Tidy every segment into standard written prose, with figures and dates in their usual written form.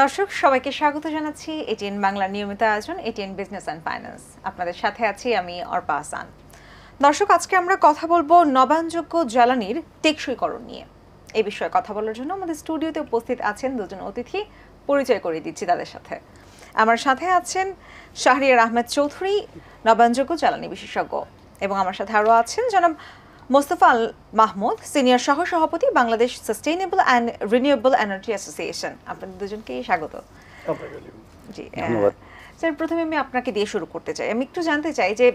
দর্শক সবাইকে স্বাগত জানাচ্ছি এটিএন বাংলার নিয়মিত আয়োজন এটিএন বিজনেস অ্যান্ড ফাইন্যান্স। আপনাদের সাথে আছি আমি অর্পা হাসান। দর্শক, আজকে আমরা কথা বলবো নবায়নযোগ্য জ্বালানির টেকসইকরণ নিয়ে। এই বিষয়ে কথা বলার জন্য আমাদের স্টুডিওতে উপস্থিত আছেন দুজন অতিথি। পরিচয় করিয়ে দিচ্ছি তাদের সাথে। আমার সাথে আছেন শাহরিয়ার আহমেদ চৌধুরী, নবায়নযোগ্য জ্বালানি বিশেষজ্ঞ, এবং আমার সাথে আরও আছেন জনাব মোস্তফা আল মাহমুদ, সিনিয়র সহ সভাপতি, Bangladesh sustainable and renewable energy association. আপনাদের দুজনকেই স্বাগত। জি, স্যার, প্রথমে আমি আপনাকে দিয়ে শুরু করতে চাই। আমি একটু জানতে চাই যে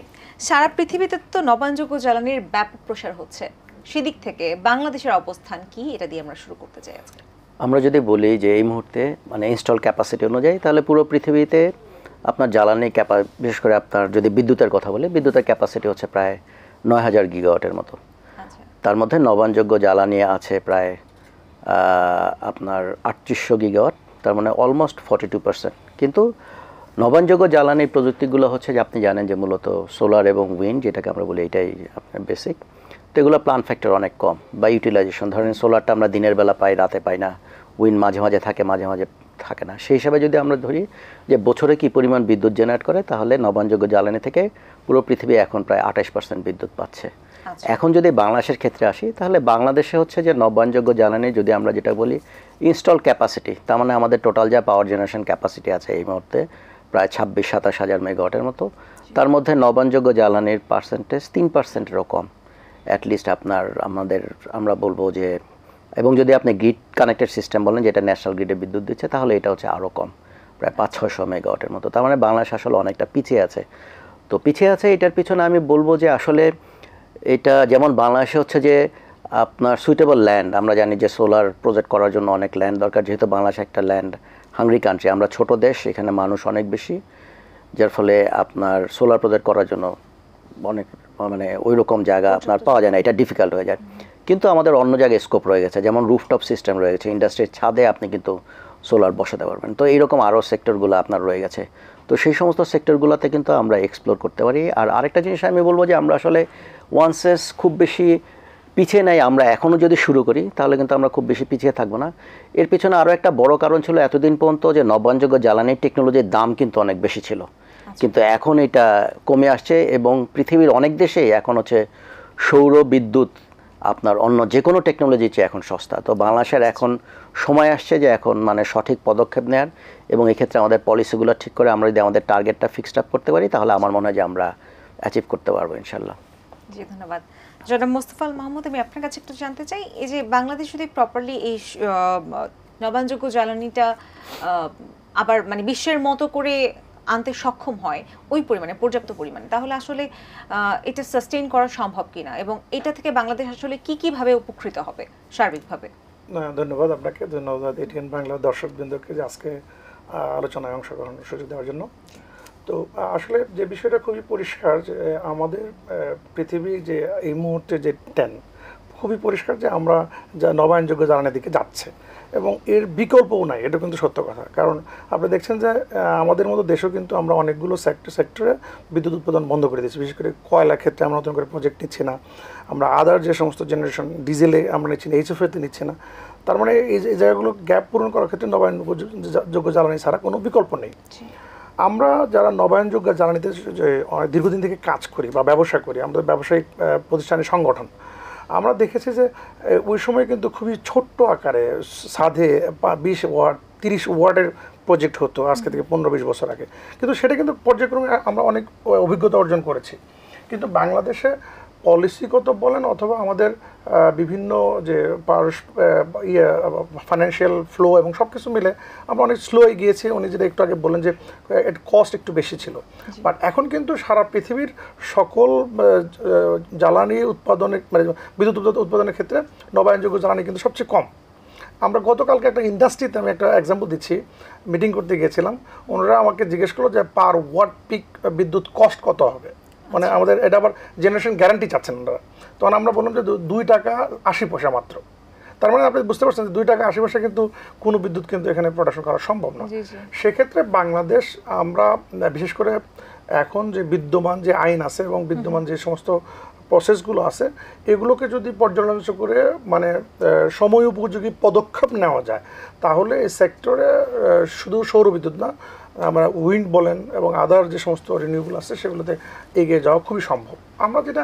সারা পৃথিবীতে তো নবায়নযোগ্য জ্বালানির ব্যাপক প্রসার হচ্ছে, সেদিক থেকে বাংলাদেশের অবস্থান কি, এটা দিয়ে আমরা শুরু করতে চাই আজকে। আমরা যদি বলি যে এই মুহূর্তে ইনস্টল ক্যাপাসিটি অনুযায়ী, তাহলে পুরো পৃথিবীতে আপনার জ্বালানি বিশেষ করে আপনার যদি বিদ্যুতের কথা বলি, বিদ্যুতের ক্যাপাসিটি হচ্ছে প্রায় ৯,০০০ গিগাওয়াটের মতো। তার মধ্যে নবায়নযোগ্য জ্বালানি আছে প্রায় আপনার ৩৮০০ গিগাওয়াট, তার মানে অলমোস্ট 42%। কিন্তু নবায়নযোগ্য জ্বালানির প্রযুক্তিগুলো হচ্ছে যে আপনি জানেন যে মূলত সোলার এবং উইন্ড, যেটাকে আমরা বলি এটাই আপনার বেসিক। তো এগুলো প্ল্যান্ট ফ্যাক্টর অনেক কম বা ইউটিলাইজেশন, ধরেন সোলারটা আমরা দিনের বেলা পাই, রাতে পাই না, উইন্ড মাঝে মাঝে থাকে, মাঝে মাঝে থাকে না। সেই হিসাবে যদি আমরা ধরি যে বছরে কী পরিমাণ বিদ্যুৎ জেনারেট করে, তাহলে নবায়নযোগ্য জ্বালানি থেকে পুরো পৃথিবী এখন প্রায় ২৮% বিদ্যুৎ পাচ্ছে। এখন যদি বাংলাদেশের ক্ষেত্রে আসি, তাহলে বাংলাদেশে হচ্ছে যে নবায়নযোগ্য জ্বালানি যদি আমরা যেটা বলি ইনস্টল ক্যাপাসিটি, তার মানে আমাদের টোটাল যা পাওয়ার জেনারেশন ক্যাপাসিটি আছে এই মুহূর্তে প্রায় ২৬-২৭ হাজার মেগাওয়াটের মতো। তার মধ্যে নবায়নযোগ্য জ্বালানির পার্সেন্টেজ ৩%-এরও কম অ্যাটলিস্ট আমরা বলবো যে, এবং যদি আপনি গ্রিড কানেক্টেড সিস্টেম বলেন যেটা ন্যাশনাল গ্রিডে বিদ্যুৎ দিচ্ছে, তাহলে এটা হচ্ছে আরও কম, প্রায় ৫০০-৬০০ মেগাওয়াটের মতো। তার মানে বাংলাদেশ আসলে অনেকটা পিছিয়ে আছে। তো পিছিয়ে আছে, এটার পিছনে আমি বলবো যে আসলে এটা যেমন বাংলাদেশে হচ্ছে যে আপনার সুইটেবল ল্যান্ড, আমরা জানি যে সোলার প্রজেক্ট করার জন্য অনেক ল্যান্ড দরকার, যেহেতু বাংলাদেশ একটা ল্যান্ড হাংরি কান্ট্রি, আমরা ছোট দেশ, এখানে মানুষ অনেক বেশি, যার ফলে আপনার সোলার প্রজেক্ট করার জন্য অনেক ওই রকম জায়গা আপনার পাওয়া যায় না, এটা ডিফিকাল্ট হয়ে যায়। কিন্তু আমাদের অন্য জায়গায় স্কোপ রয়ে গেছে, যেমন রুফটপ সিস্টেম রয়ে গেছে, ইন্ডাস্ট্রির ছাদে আপনি কিন্তু সোলার বসাতে পারবেন। তো এইরকম আরও সেক্টরগুলো আপনার রয়ে গেছে। তো সেই সমস্ত সেক্টরগুলোতে কিন্তু আমরা এক্সপ্লোর করতে পারি। আর আরেকটা জিনিস আমি বলবো যে আমরা আসলে ওয়ান্সেস খুব বেশি পিছিয়ে নেই, আমরা এখনও যদি শুরু করি তাহলে কিন্তু আমরা খুব বেশি পিছিয়ে থাকবো না। এর পিছনে আরও একটা বড় কারণ ছিল এতদিন পর্যন্ত যে নবায়নযোগ্য জ্বালানির টেকনোলজির দাম কিন্তু অনেক বেশি ছিল, কিন্তু এখন এটা কমে আসছে এবং পৃথিবীর অনেক দেশেই এখন হচ্ছে সৌর বিদ্যুৎ আপনার অন্য যে কোনো টেকনোলজির চেয়ে এখন সস্তা। তো বাংলাদেশের এখন সময় আসছে যে এখন সঠিক পদক্ষেপ নেওয়ার, এবং এক্ষেত্রে আমাদের পলিসিগুলো ঠিক করে আমরা যদি আমাদের টার্গেটটা ফিক্সড আপ করতে পারি, তাহলে আমার মনে হয় যে আমরা অ্যাচিভ করতে পারবো ইনশাল্লাহ। জি, ধন্যবাদ। জনাব মোস্তফা আল মাহমুদ, আমি আপনার কাছে একটু জানতে চাই, এই যে বাংলাদেশ যদি প্রপারলি এই নবায়নযোগ্য জ্বালানিটা আবার বিশ্বের মতো করে আনতে সক্ষম হয় ওই পরিমাণে, পর্যাপ্ত পরিমাণে, তাহলে আসলে এটা সাস্টেইন করা সম্ভব কিনা, এবং এটা থেকে বাংলাদেশ আসলে কিভাবে উপকৃত হবে সার্বিকভাবে? ধন্যবাদ আপনাকে, ধন্যবাদ এটিএন বাংলার দর্শকবৃন্দকে যে আজকে আলোচনায় অংশগ্রহণের সুযোগ দেওয়ার জন্য। তো আসলে যে বিষয়টা খুবই পরিষ্কার যে আমাদের পৃথিবী যে এই মুহূর্তে যে খুবই পরিষ্কার যে আমরা যা নবায়নযোগ্য জ্বালানির দিকে যাচ্ছে, এবং এর বিকল্পও নাই, এটা কিন্তু সত্য কথা। কারণ আপনি দেখছেন যে আমাদের মতো দেশেও কিন্তু আমরা অনেকগুলো সেক্টরে বিদ্যুৎ উৎপাদন বন্ধ করে দিচ্ছি। বিশেষ করে কয়লার ক্ষেত্রে আমরা নতুন করে প্রজেক্ট নিচ্ছি না, আমরা আদার যে সমস্ত জেনারেশন ডিজেলে আমরা নিচ্ছি না, এইচএফএতে নিচ্ছি না। তার মানে এই জায়গাগুলো গ্যাপ পূরণ করার ক্ষেত্রে নবায়নযোগ্য জ্বালানি ছাড়া কোনো বিকল্প নেই। আমরা যারা নবায়নযোগ্য জ্বালানিতে দীর্ঘদিন থেকে কাজ করি বা ব্যবসা করি, আমাদের ব্যবসায়িক প্রতিষ্ঠানের সংগঠন, আমরা দেখেছি যে ওই সময় কিন্তু খুবই ছোট্ট আকারে সাধে 20 ওয়াট 30 ওয়াটের প্রজেক্ট হতো আজকে থেকে 15-20 বছর আগে। কিন্তু সেটা কিন্তু পর্যায়ক্রমে আমরা অনেক অভিজ্ঞতা অর্জন করেছি। কিন্তু বাংলাদেশে পলিসিগত বলেন অথবা আমাদের বিভিন্ন যে ফাইন্যান্সিয়াল ফ্লো এবং সব কিছু মিলে আমরা অনেক স্লো গিয়েছি। উনি যেটা একটু আগে বললেন যে এর কস্ট একটু বেশি ছিল, বাট এখন কিন্তু সারা পৃথিবীর সকল জ্বালানি উৎপাদনের বিদ্যুৎ উৎপাদনের ক্ষেত্রে নবায়নযোগ্য জ্বালানি কিন্তু সবচেয়ে কম। আমরা গতকালকে একটা ইন্ডাস্ট্রিতে, আমি একটা এক্সাম্পল দিচ্ছি, মিটিং করতে গিয়েছিলাম, ওনারা আমাকে জিজ্ঞেস করলো যে পার ওয়াট পিক বিদ্যুৎ কস্ট কত হবে, আমাদের এটা আবার জেনারেশন গ্যারান্টি চাচ্ছেন ওনারা। তখন আমরা বললাম যে 2 টাকা 80 পয়সা মাত্র। তার মানে আপনি বুঝতে পারছেন যে 2 টাকা 80 পয়সা কিন্তু কোনো বিদ্যুৎ কিন্তু এখানে প্রোডাকশন করা সম্ভব না। সেক্ষেত্রে বাংলাদেশ, আমরা বিশেষ করে এখন যে বিদ্যমান যে আইন আছে এবং বিদ্যমান যে সমস্ত প্রসেসগুলো আছে এগুলোকে যদি পর্যালোচনা করে মানে সময় উপযোগী পদক্ষেপ নেওয়া যায় তাহলে এই সেক্টরে শুধু সৌরবিদ্যুৎ না আমরা উইন্ড বলেন এবং আদার যে সমস্ত রিনিউয়েবল আছে সেগুলোতে এগিয়ে যাওয়া খুবই সম্ভব। আমরা যেটা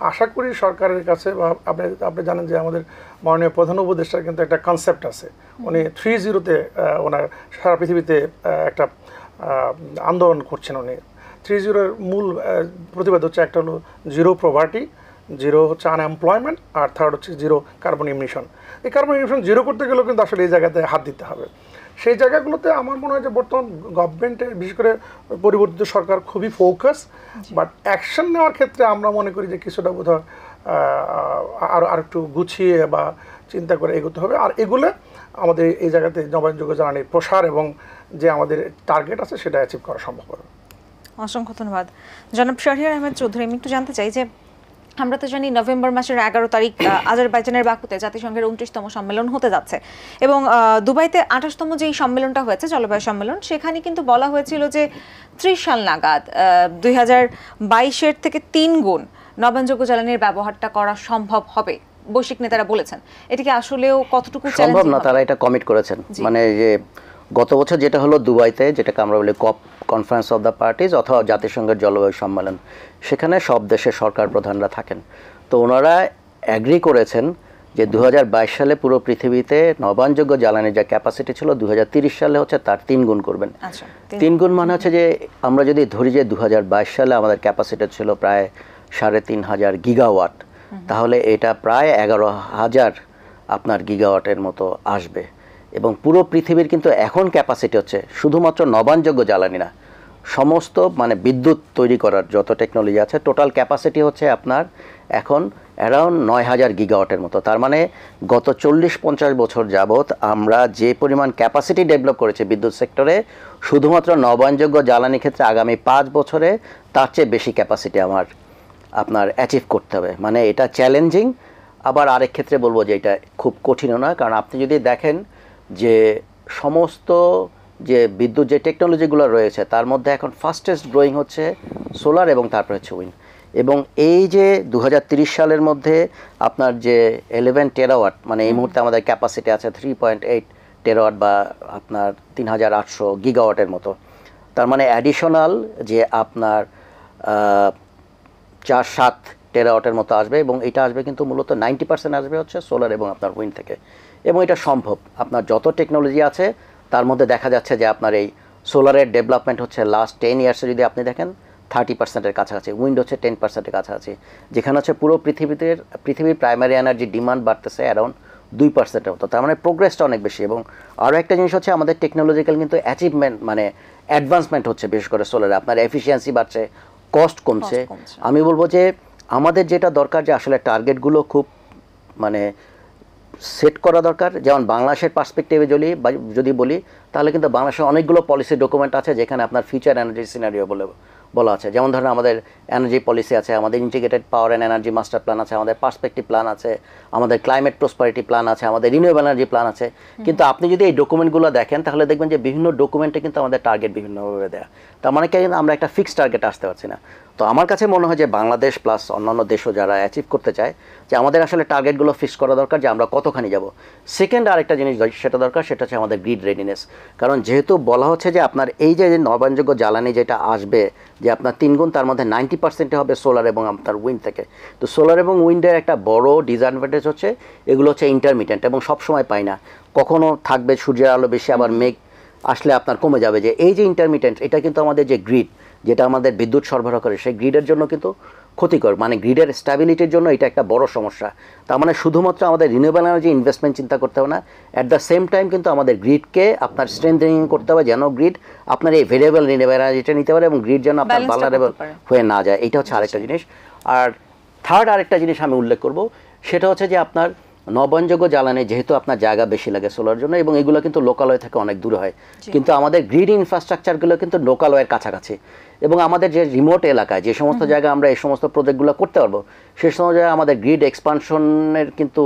আশা করি সরকারের কাছে বা আপনি জানেন যে আমাদের মাননীয় প্রধান উপদেষ্টার কিন্তু একটা কনসেপ্ট আছে, উনি 3-0-তে ওনার সারা পৃথিবীতে একটা আন্দোলন করছেন। উনি 3-0-এর মূল প্রতিবাদ হচ্ছে একটা হলো জিরো পভার্টি, জিরো হচ্ছে আনএমপ্লয়মেন্ট, আর থার্ড হচ্ছে জিরো কার্বন ইমিশন। এই কার্বন ইমিশন জিরো করতে গেলেও কিন্তু আসলে এই জায়গাতে হাত দিতে হবে। সেই জায়গাগুলোতে আমার মনে হয় যে বর্তমান গভর্নমেন্টের বিশেষ করে পরিবর্তিত সরকার খুবই ফোকাস, বাট অ্যাকশন নেওয়ার ক্ষেত্রে আমরা মনে করি যে কিছুটা বোধহয় আর একটু গুছিয়ে বা চিন্তা করে এগোতে হবে। আর এগুলো আমাদের এই জায়গাতে নবায়নযোগ্য জ্বালানির প্রসার এবং যে আমাদের টার্গেট আছে সেটা অ্যাচিভ করা সম্ভব হবে। অসংখ্য ধন্যবাদ জনাব শাহরিয়ার আহমেদ চৌধুরী। আমি একটু জানতে চাই যে আমরা তো জানি নভেম্বর মাসের 11 তারিখ আজারবাইজানের বাকুতে জাতিসংঘের 29তম সম্মেলন হতে যাচ্ছে এবং দুবাইতে 28তম যেই সম্মেলনটা হয়েছে জলবায়ু সম্মেলন, সেখানে কিন্তু বলা হয়েছিল যে 30 সাল নাগাদ 2022-এর থেকে 3 গুণ নবায়নযোগ্য জ্বালানির ব্যবহারটা করা সম্ভব হবে। বৈশ্বিক নেতারা বলেছেন, এটা কি আসলেও কতটুকু সম্ভব না? তারা এটা কমিট করেছেন। মানে যে গত বছর যেটা হলো দুবাইতে, যেটাকে আমরা বলি কপ কনফারেন্স অফ দ্য পার্টিজ অথবা জাতিসংঘের জলবায়ু সম্মেলন, সেখানে সব দেশের সরকার প্রধানরা থাকেন। তো ওনারা অ্যাগ্রি করেছেন যে 2022 সালে পুরো পৃথিবীতে নবায়নযোগ্য জ্বালানির যা ক্যাপাসিটি ছিল 2030 সালে হচ্ছে তার 3 গুণ করবেন। 3 গুণ মানে হচ্ছে যে আমরা যদি ধরি যে 2022 সালে আমাদের ক্যাপাসিটি ছিল প্রায় 3,500 গিগাওয়াট, তাহলে এটা প্রায় 11,000 আপনার গিগাওয়াটের মতো আসবে। এবং পুরো পৃথিবীর কিন্তু এখন ক্যাপাসিটি হচ্ছে শুধুমাত্র নবায়নযোগ্য জ্বালানি না, সমস্ত মানে বিদ্যুৎ তৈরি করার যত টেকনোলজি আছে টোটাল ক্যাপাসিটি হচ্ছে আপনার এখন অ্যারাউন্ড 9,000 গিগাওয়াটের মতো। তার মানে গত 40-50 বছর যাবৎ আমরা যে পরিমাণ ক্যাপাসিটি ডেভেলপ করেছি বিদ্যুৎ সেক্টরে, শুধুমাত্র নবায়নযোগ্য জ্বালানি ক্ষেত্রে আগামী 5 বছরে তার চেয়ে বেশি ক্যাপাসিটি আপনার অ্যাচিভ করতে হবে। মানে এটা চ্যালেঞ্জিং। আবার আরেক ক্ষেত্রে বলবো যে এটা খুব কঠিনও না, কারণ আপনি যদি দেখেন যে সমস্ত যে বিদ্যুৎ যে টেকনোলজিগুলো রয়েছে তার মধ্যে এখন ফাস্টেস্ট গ্রোয়িং হচ্ছে সোলার এবং তারপরে হচ্ছে উইন্ড। এবং এই যে 2030 সালের মধ্যে আপনার যে 11 টেরাওয়াট, মানে এই মুহূর্তে আমাদের ক্যাপাসিটি আছে 3.8 টেরাওয়াট বা আপনার 3,800 গিগাওয়াটের মতো। তার মানে অ্যাডিশনাল যে আপনার 4-7 টেরাওয়াটের মতো আসবে, এবং এটা আসবে কিন্তু মূলত 90% আসবে হচ্ছে সোলার এবং আপনার উইন্ড থেকে। এবং এটা সম্ভব, আপনার যত টেকনোলজি আছে তার মধ্যে দেখা যাচ্ছে যে আপনার এই সোলারের ডেভেলপমেন্ট হচ্ছে লাস্ট 10 ইয়ার্সে যদি আপনি দেখেন 30%-এর কাছাকাছি, উইন্ড হচ্ছে 10%-এর কাছাকাছি, যেখানে হচ্ছে পুরো পৃথিবীর প্রাইমারি এনার্জি ডিমান্ড বাড়তেছে অ্যারাউন্ড 2%-এর মতো। তার মানে প্রোগ্রেসটা অনেক বেশি। এবং আরও একটা জিনিস হচ্ছে আমাদের টেকনোলজিক্যাল কিন্তু অ্যাচিভমেন্ট মানে অ্যাডভান্সমেন্ট হচ্ছে, বিশেষ করে সোলারে আপনার এফিসিয়েন্সি বাড়ছে, কস্ট কমছে। আমি বলবো যে আমাদের যেটা দরকার যে আসলে টার্গেটগুলো খুব মানে সেট করা দরকার। যেমন বাংলাদেশের পার্সপেক্টিভে যদি বলি তাহলে কিন্তু বাংলাদেশের অনেকগুলো পলিসি ডকুমেন্ট আছে যেখানে আপনার ফিউচার এনার্জি সিনারিও বলা আছে। যেমন ধরেন আমাদের এনার্জি পলিসি আছে, আমাদের integrated power and energy master plan আছে, আমাদের পার্সপেক্টিভ প্ল্যান আছে, আমাদের ক্লাইমেট প্রসপারিটি প্ল্যান আছে, আমাদের রিনিউয়েবল এনার্জি প্ল্যান আছে। কিন্তু আপনি যদি এই ডকুমেন্টগুলো দেখেন তাহলে দেখবেন যে বিভিন্ন ডকুমেন্টে কিন্তু আমাদের টার্গেট বিভিন্নভাবে দেয়া। তার মানে কি আমরা একটা ফিক্সড টার্গেট আসতে পারছি না। তো আমার কাছে মনে হয় যে বাংলাদেশ প্লাস অন্যান্য দেশও যারা অ্যাচিভ করতে চায় যে আমাদের আসলে টার্গেটগুলো ফিক্স করা দরকার যে আমরা কতখানি যাব। সেকেন্ড আরেকটা জিনিস সেটা দরকার, সেটা হচ্ছে আমাদের গ্রিড রেডিনেস। কারণ যেহেতু বলা হচ্ছে যে আপনার এই যে নবায়নযোগ্য জ্বালানি যেটা আসবে যে আপনার 3 গুণ, তার মধ্যে 90% হবে সোলার এবং আপনার উইন্ড থেকে। তো সোলার এবং উইন্ডের একটা বড় ডিসঅ্যাডভান্টেজ হচ্ছে এগুলো হচ্ছে ইন্টারমিটেন্ট এবং সবসময় পাই না, কখনো থাকবে সূর্যের আলো বেশি, আবার মেঘ আসলে আপনার কমে যাবে। যে এই যে ইন্টারমিটেন্ট, এটা কিন্তু আমাদের যে গ্রিড যেটা আমাদের বিদ্যুৎ সরবরাহ করে সেই গ্রিডের জন্য কিন্তু ক্ষতিকর, মানে গ্রিডের স্ট্যাবিলিটির জন্য এটা একটা বড় সমস্যা। তার মানে শুধুমাত্র আমাদের রিনিউয়েবল এনার্জি ইনভেস্টমেন্ট চিন্তা করতে হবে না, অ্যাট দ্য সেম টাইম কিন্তু আমাদের গ্রিডকে আপনার স্ট্রেংথেনিং করতে হবে যেন গ্রিড আপনার এই ভেরিয়েবল রিনিউয়েবল এনার্জিটা নিতে পারে এবং গ্রিড যেন আপনার ভালনারেবল হয়ে না যায়। এটা হচ্ছে আরেকটা জিনিস। আর থার্ড আরেকটা জিনিস আমি উল্লেখ করব, সেটা হচ্ছে যে আপনার নবায়নযোগ্য জ্বালানি যেহেতু আপনার জায়গা বেশি লাগে সোলার জন্য এবং এগুলো কিন্তু লোকালয় থেকে অনেক দূরে হয়, কিন্তু আমাদের গ্রিড ইনফ্রাস্ট্রাকচারগুলো কিন্তু লোকালয়ের কাছাকাছি। এবং আমাদের যে রিমোট এলাকায় যে সমস্ত জায়গায় আমরা এই সমস্ত প্রজেক্টগুলো করতে পারবো সেই সমস্ত জায়গায় আমাদের গ্রিড এক্সপানশনের কিন্তু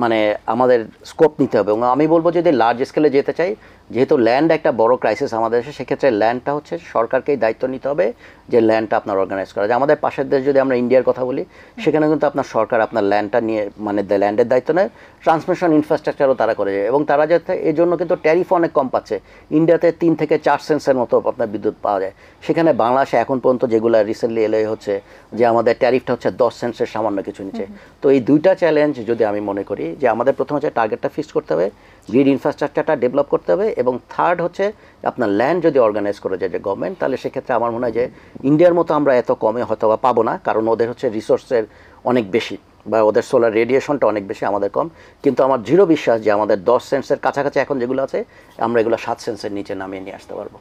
মানে আমাদের স্কোপ নিতে হবে। এবং আমি বলবো যদি লার্জ স্কেলে যেতে চাই যেহেতু ল্যান্ড একটা বড় ক্রাইসিস আমাদের দেশে, সেক্ষেত্রে ল্যান্ডটা হচ্ছে সরকারকেই দায়িত্ব নিতে হবে যে ল্যান্ডটা আপনার অর্গানাইজ করা। যে আমাদের পাশের দেশ যদি আমরা ইন্ডিয়ার কথা বলি, সেখানে কিন্তু আপনার সরকার আপনার ল্যান্ডটা নিয়ে মানে ল্যান্ডের দায়িত্ব নেয়, ট্রান্সমিশন ইনফ্রাস্ট্রাকচারও তারা করে যায়, এবং তারা যাতে এই জন্য কিন্তু ট্যারিফ অনেক কম পাচ্ছে। ইন্ডিয়াতে 3 থেকে 4 সেন্টসের মতো আপনার বিদ্যুৎ পাওয়া যায়, সেখানে বাংলাদেশে এখন পর্যন্ত যেগুলো রিসেন্টলি এলে হচ্ছে যে আমাদের ট্যারিফটা হচ্ছে 10 সেন্টসের সামান্য কিছু নিচে। তো এই দুইটা চ্যালেঞ্জ যদি আমি মনে করি যে আমাদের প্রথম হচ্ছে টার্গেটটা ফিক্স করতে হবে, গ্রিড ইনফ্রাস্ট্রাকচারটা ডেভেলপ করতে হবে, এবং থার্ড হচ্ছে আপনার ল্যান্ড যদি অর্গানাইজ করে যায় যে গভর্নমেন্ট, তাহলে সেক্ষেত্রে আমার মনে হয় যে ইন্ডিয়ার মতো আমরা এত কমে হয়তো বা পাবো না, কারণ ওদের হচ্ছে রিসোর্সের অনেক বেশি বা ওদের সোলার রেডিয়েশনটা অনেক বেশি, আমাদের কম। কিন্তু আমার দৃঢ় বিশ্বাস যে আমাদের 10 সেন্টসের কাছাকাছি এখন যেগুলো আছে, আমরা এগুলো 7 সেন্টসের নিচে নামিয়ে নিয়ে আসতে পারবো।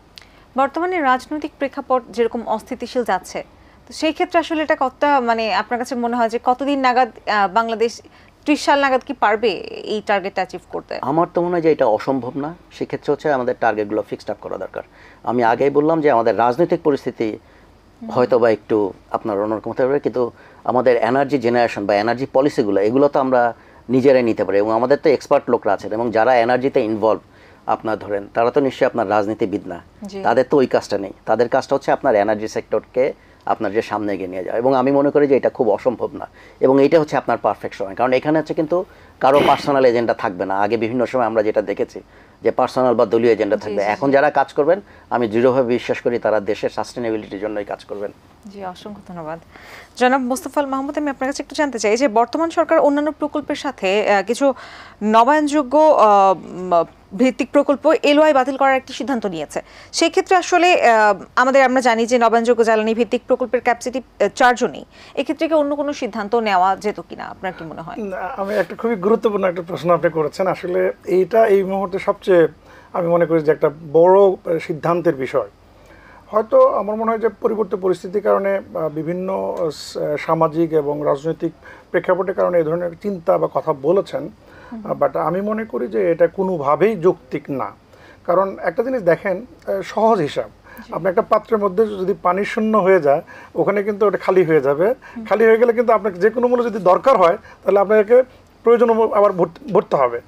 বর্তমানে রাজনৈতিক প্রেক্ষাপট যেরকম অস্থিতিশীল যাচ্ছে, তো সেই ক্ষেত্রে আসলে এটা কতটা মানে আপনার কাছে মনে হয় যে কতদিন নাগাদ বাংলাদেশ 30 সাল নাগাদ কি পারবে এই টার্গেটটা অ্যাচিভ করতে? আমার তো মনে হয় যে এটা অসম্ভব না। সেক্ষেত্রে হচ্ছে আমাদের টার্গেটগুলো ফিক্সড আপ করা দরকার। আমি আগেই বললাম যে আমাদের রাজনৈতিক পরিস্থিতি হয়তো বা একটু আপনার অন্যরকম হতে পারে, কিন্তু আমাদের এনার্জি জেনারেশন বা এনার্জি পলিসিগুলো এগুলো তো আমরা নিজেরাই নিতে পারি, এবং আমাদের তো এক্সপার্ট লোকরা আছেন, এবং যারা এনার্জিতে ইনভলভ আপনার ধরেন তারা তো নিশ্চয়ই আপনার রাজনীতিবিদ না, তাদের তো ওই কাজটা নেই। তাদের কাজটা হচ্ছে আপনার এনার্জি সেক্টরকে আপনার যে সামনে এগিয়ে নিয়ে যায়, এবং আমি মনে করি যে এটা খুব অসম্ভব না, এবং এটা হচ্ছে আপনার পারফেক্ট সময়। কারণ এখানে হচ্ছে কিন্তু কারো পার্সোনাল এজেন্ডা থাকবে না। আগে বিভিন্ন সময় আমরা যেটা দেখেছি যে পার্সোনাল বা দলীয় এজেন্ডা থাকবে। এখন যারা কাজ করবেন, আমি দৃঢ়ভাবে বিশ্বাস করি তারা দেশের সাস্টেনেবিলিটির জন্যই কাজ করবেন। জি, অসংখ্য ধন্যবাদ জনাব মোস্তফা আল মাহমুদ। আমি আপনার কাছে একটু জানতে চাই যে বর্তমান সরকার অন্যান্য প্রকল্পের সাথে কিছু নবায়নযোগ্য ভিত্তিক প্রকল্প এলওআই বাতিল করার একটি সিদ্ধান্ত নিয়েছে। সেই ক্ষেত্রে আসলে আমরা জানি যে নবায়নযোগ্য জ্বালানি ভিত্তিক প্রকল্পের ক্যাপাসিটি 4 জনই, এক্ষেত্রে কি অন্য কোনো সিদ্ধান্ত নেওয়া যেত কিনা, আপনার কি মনে হয়? আমি একটা খুবই গুরুত্বপূর্ণ একটা প্রশ্ন আপনি করেছেন। আসলে এইটা এই মুহূর্তে সবচেয়ে আমি মনে করি যে একটা বড় সিদ্ধান্তের বিষয়। হয়তো আমার মনে হয় যে পরিবর্তিত পরিস্থিতির কারণে বিভিন্ন সামাজিক এবং রাজনৈতিক প্রেক্ষাপটের কারণে এই ধরনের চিন্তা বা কথা বলেছেন, বাট আমি মনে করি যে এটা কোনোভাবেই যৌক্তিক না। কারণ একটা জিনিস দেখেন, সহজ হিসাব, আপনি একটা পাত্রের মধ্যে যদি পানি শূন্য হয়ে যায়, ওখানে কিন্তু ওটা খালি হয়ে যাবে। খালি হয়ে গেলে কিন্তু আপনাকে যে কোনো মূল্য যদি দরকার হয়, তাহলে আপনাকে প্রয়োজন আবার ভরতে হবে।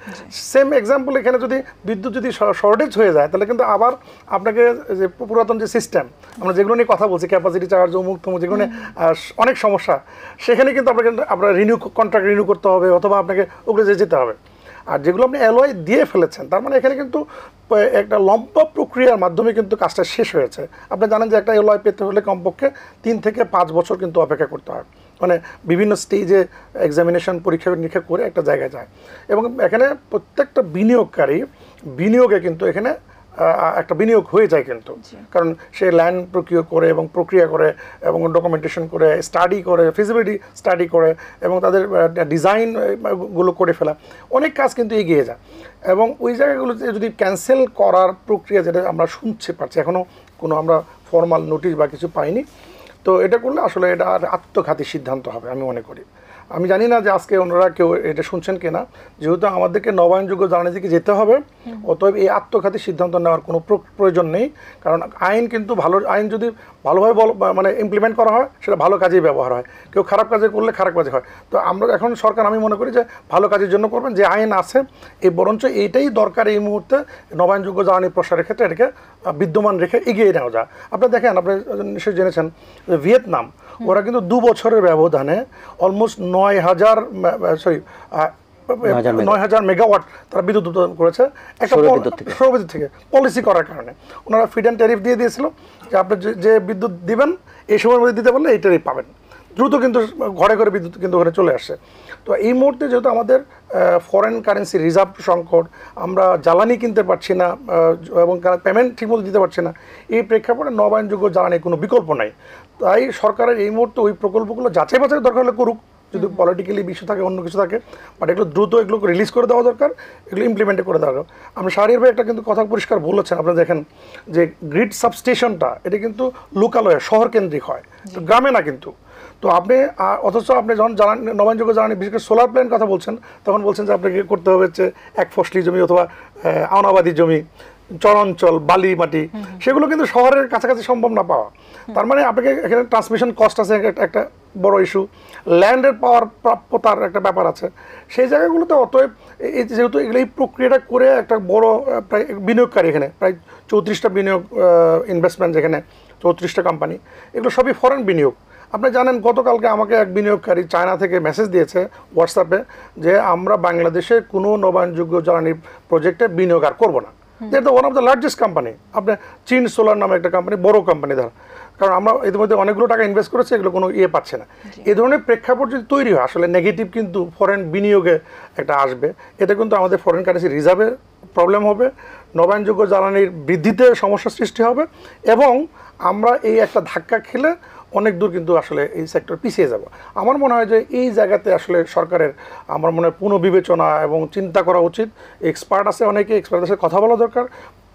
সেম এক্সাম্পল, এখানে যদি বিদ্যুৎ যদি শর্টেজ হয়ে যায়, তাহলে কিন্তু আবার আপনাকে যে পুরাতন যে সিস্টেম আমরা যেগুলো নিয়ে কথা বলছি, ক্যাপাসিটি চার্জ, অমুক তমুক, যেগুলো নিয়ে অনেক সমস্যা, সেখানে কিন্তু আপনার কন্ট্রাক্ট রিনিউ করতে হবে, অথবা আপনাকে ওগুলো যেতে হবে। আর যেগুলো আপনি এলওআই দিয়ে ফেলেছেন, তার মানে এখানে কিন্তু একটা লম্বা প্রক্রিয়ার মাধ্যমে কিন্তু কাজটা শেষ হয়েছে। আপনি জানেন যে একটা এলওআই পেতে হলে কমপক্ষে 3 থেকে 5 বছর কিন্তু অপেক্ষা করতে হয়, মানে বিভিন্ন স্টেজে এক্সামিনেশন পরীক্ষা নিরীক্ষা করে একটা জায়গায় যায়। এবং এখানে প্রত্যেকটা বিনিয়োগকারী বিনিয়োগে কিন্তু এখানে একটা বিনিয়োগ হয়ে যায় কিন্তু, কারণ সে ল্যান্ড প্রক্রিয়া করে এবং ডকুমেন্টেশন করে, স্টাডি করে, ফিজিবিলিটি স্টাডি করে, এবং তাদের ডিজাইনগুলো করে ফেলা, অনেক কাজ কিন্তু এগিয়ে যায়। এবং ওই জায়গাগুলোতে যদি ক্যান্সেল করার প্রক্রিয়া, যেটা আমরা শুনতে পারছি, এখনও কোনো আমরা ফর্মাল নোটিশ বা কিছু পাইনি, তো এটা করলে আসলে এটা আত্মঘাতী সিদ্ধান্ত হবে আমি মনে করি। আমি জানি না যে আজকে ওনারা কেউ এটা শুনছেন কিনা, যেহেতু আমাদেরকে নবায়নযোগ্য জ্বালানি দিকে যেতে হবে, অতএব এই আত্মঘাতী সিদ্ধান্ত নেওয়ার কোনো প্রয়োজন নেই। কারণ আইন কিন্তু আইন যদি ভালোভাবে মানে ইমপ্লিমেন্ট করা হয়, সেটা ভালো কাজেই ব্যবহার হয়। কেউ খারাপ কাজে করলে খারাপ কাজে হয়। তো আমরা এখন সরকার, আমি মনে করি যে ভালো কাজের জন্য করবেন, যে আইন আছে এই বরঞ্চ এইটাই দরকার এই মুহূর্তে নবায়নযোগ্য জ্বালানি প্রসারের ক্ষেত্রে এটাকে বিদ্যমান রেখে এগিয়ে নেওয়া যায়। আপনি দেখেন, আপনি নিশ্চয়ই জেনেছেন ভিয়েতনাম, ওরা কিন্তু 2 বছরের ব্যবধানে অলমোস্ট 9,000 মেগাওয়াট তারা বিদ্যুৎ উৎপাদন করেছে একটা সৌরবিদ্যুৎ থেকে, পলিসি করার কারণে। ওনারা ফিড অ্যান্ড ট্যারিফ দিয়ে দিয়েছিল যে আপনি যে বিদ্যুৎ দিবেন এই সময়ের মধ্যে দিতে পারলে এই ট্যারিফ পাবেন। দ্রুত কিন্তু ঘরে ঘরে বিদ্যুৎ কিন্তু ওখানে চলে আসছে। তো এই মুহূর্তে যেহেতু আমাদের ফরেন কারেন্সি রিজার্ভ সংকট, আমরা জ্বালানি কিনতে পারছি না এবং পেমেন্ট ঠিকমতো দিতে পারছি না, এই প্রেক্ষাপটে নবায়নযোগ্য জ্বালানির কোনো বিকল্প নাই। তাই সরকারের এই মুহূর্তে ওই প্রকল্পগুলো যাচাই বাছাই দরকার হলে করুক, যদি পলিটিক্যালি ইস্যু থাকে, অন্য কিছু থাকে, বাট এগুলো দ্রুত এগুলো রিলিজ করে দেওয়া দরকার, এগুলো ইমপ্লিমেন্ট করে দেওয়া দরকার। আমরা শাহরিয়ার ভাই একটা কিন্তু কথা পরিষ্কার বলেছেন, আপনারা দেখেন যে গ্রিড সাবস্টেশনটা এটা কিন্তু লোকালয়ে শহর কেন্দ্রিক হয়, তো গ্রামে না কিন্তু। তো আপনি অথচ আপনি যখন নবায়নযোগ্য জ্বালানি বিশেষ করে সোলার প্ল্যান্ট কথা বলছেন, তখন বলছেন যে আপনাকে করতে হবে হচ্ছে 1 ফসলি জমি অথবা আওনাবাদী জমি, চরাঞ্চল, বালি মাটি, সেগুলো কিন্তু শহরের কাছাকাছি সম্ভব না পাওয়া। তার মানে আপনাকে এখানে ট্রান্সমিশন কস্ট আছে একটা বড় ইস্যু, ল্যান্ডের পাওয়ার প্রাপ্যতার একটা ব্যাপার আছে। সেই জায়গাগুলোতে অতএব যেহেতু এগুলো এই প্রক্রিয়াটা করে একটা বড় প্রায় বিনিয়োগকারী, এখানে প্রায় 34টা বিনিয়োগ ইনভেস্টমেন্ট, যেখানে 34টা কোম্পানি, এগুলো সবই ফরেন বিনিয়োগ। আপনি জানেন গতকালকে আমাকে এক বিনিয়োগকারী চায়না থেকে মেসেজ দিয়েছে হোয়াটসঅ্যাপে যে আমরা বাংলাদেশে কোনো নবায়নযোগ্য জ্বালানি প্রজেক্টে বিনিয়োগ আর করবো না। যেটা one of the largest company, আপনার চীন সোলার নামে একটা কোম্পানি, বড় কোম্পানি ধর, কারণ আমরা ইতিমধ্যে অনেকগুলো টাকা ইনভেস্ট করেছি, এগুলো কোনো পাচ্ছে না। এই ধরনের প্রেক্ষাপট যদি তৈরি হয়, আসলে নেগেটিভ কিন্তু ফরেন বিনিয়োগে একটা আসবে। এটা কিন্তু আমাদের ফরেন কারেন্সি রিজার্ভে প্রবলেম হবে, নবায়নযোগ্য জ্বালানির বৃদ্ধিতে সমস্যা সৃষ্টি হবে, এবং আমরা এই একটা ধাক্কা খেলে অনেক দূর কিন্তু আসলে এই সেক্টর পিছিয়ে যাব। আমার মনে হয় যে এই জায়গাতে আসলে সরকারের আমার মনে হয় পুনর্বিবেচনা এবং চিন্তা করা উচিত। এক্সপার্ট আছে অনেকে, এক্সপার্টদের সাথে কথা বলা দরকার,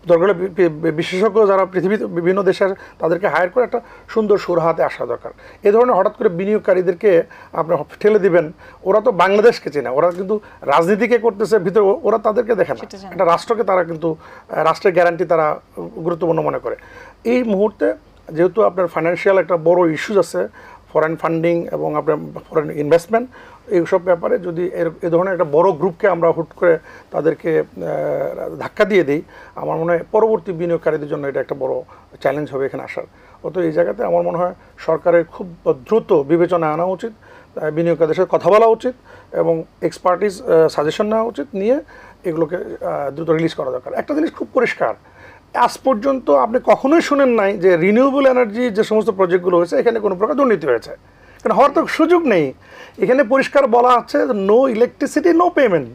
দরকার হলে বিশেষজ্ঞ যারা পৃথিবীতে বিভিন্ন দেশের, তাদেরকে হায়ার করে একটা সুন্দর সুরাহাতে আসা দরকার। এ ধরনের হঠাৎ করে বিনিয়োগকারীদেরকে আপনি ঠেলে দিবেন, ওরা তো বাংলাদেশকে চেনে, ওরা কিন্তু রাজনীতিকে করতেছে ভিতরে, ওরা তাদেরকে দেখে না, একটা রাষ্ট্রকে তারা কিন্তু রাষ্ট্রের গ্যারান্টি তারা গুরুত্বপূর্ণ মনে করে। এই মুহূর্তে যেহেতু আপনার ফাইন্যান্সিয়াল একটা বড় ইস্যুস আছে, ফরেন ফান্ডিং এবং আপনার ফরেন ইনভেস্টমেন্ট, এইসব ব্যাপারে যদি এ ধরনের একটা বড় গ্রুপকে আমরা হুট করে তাদেরকে ধাক্কা দিয়ে দিই, আমার মনে হয় পরবর্তী বিনিয়োগকারীদের জন্য এটা একটা বড় চ্যালেঞ্জ হবে এখানে আসার। অত এই জায়গাতে আমার মনে হয় সরকারের খুব দ্রুত বিবেচনায় আনা উচিত, বিনিয়োগকারীদের সাথে কথা বলা উচিত এবং এক্সপার্টিস সাজেশন নেওয়া উচিত, নিয়ে এগুলোকে দ্রুত রিলিজ করা দরকার। একটা জিনিস খুব পরিষ্কার, আজ পর্যন্ত আপনি কখনোই শুনেন নাই যে রিনিউয়েবল এনার্জি যে সমস্ত প্রজেক্টগুলো হয়েছে এখানে কোনো প্রকার দুর্নীতি হয়েছে, কারণ হওয়ার তো সুযোগ নেই। এখানে পরিষ্কার বলা আছে নো ইলেকট্রিসিটি নো পেমেন্ট।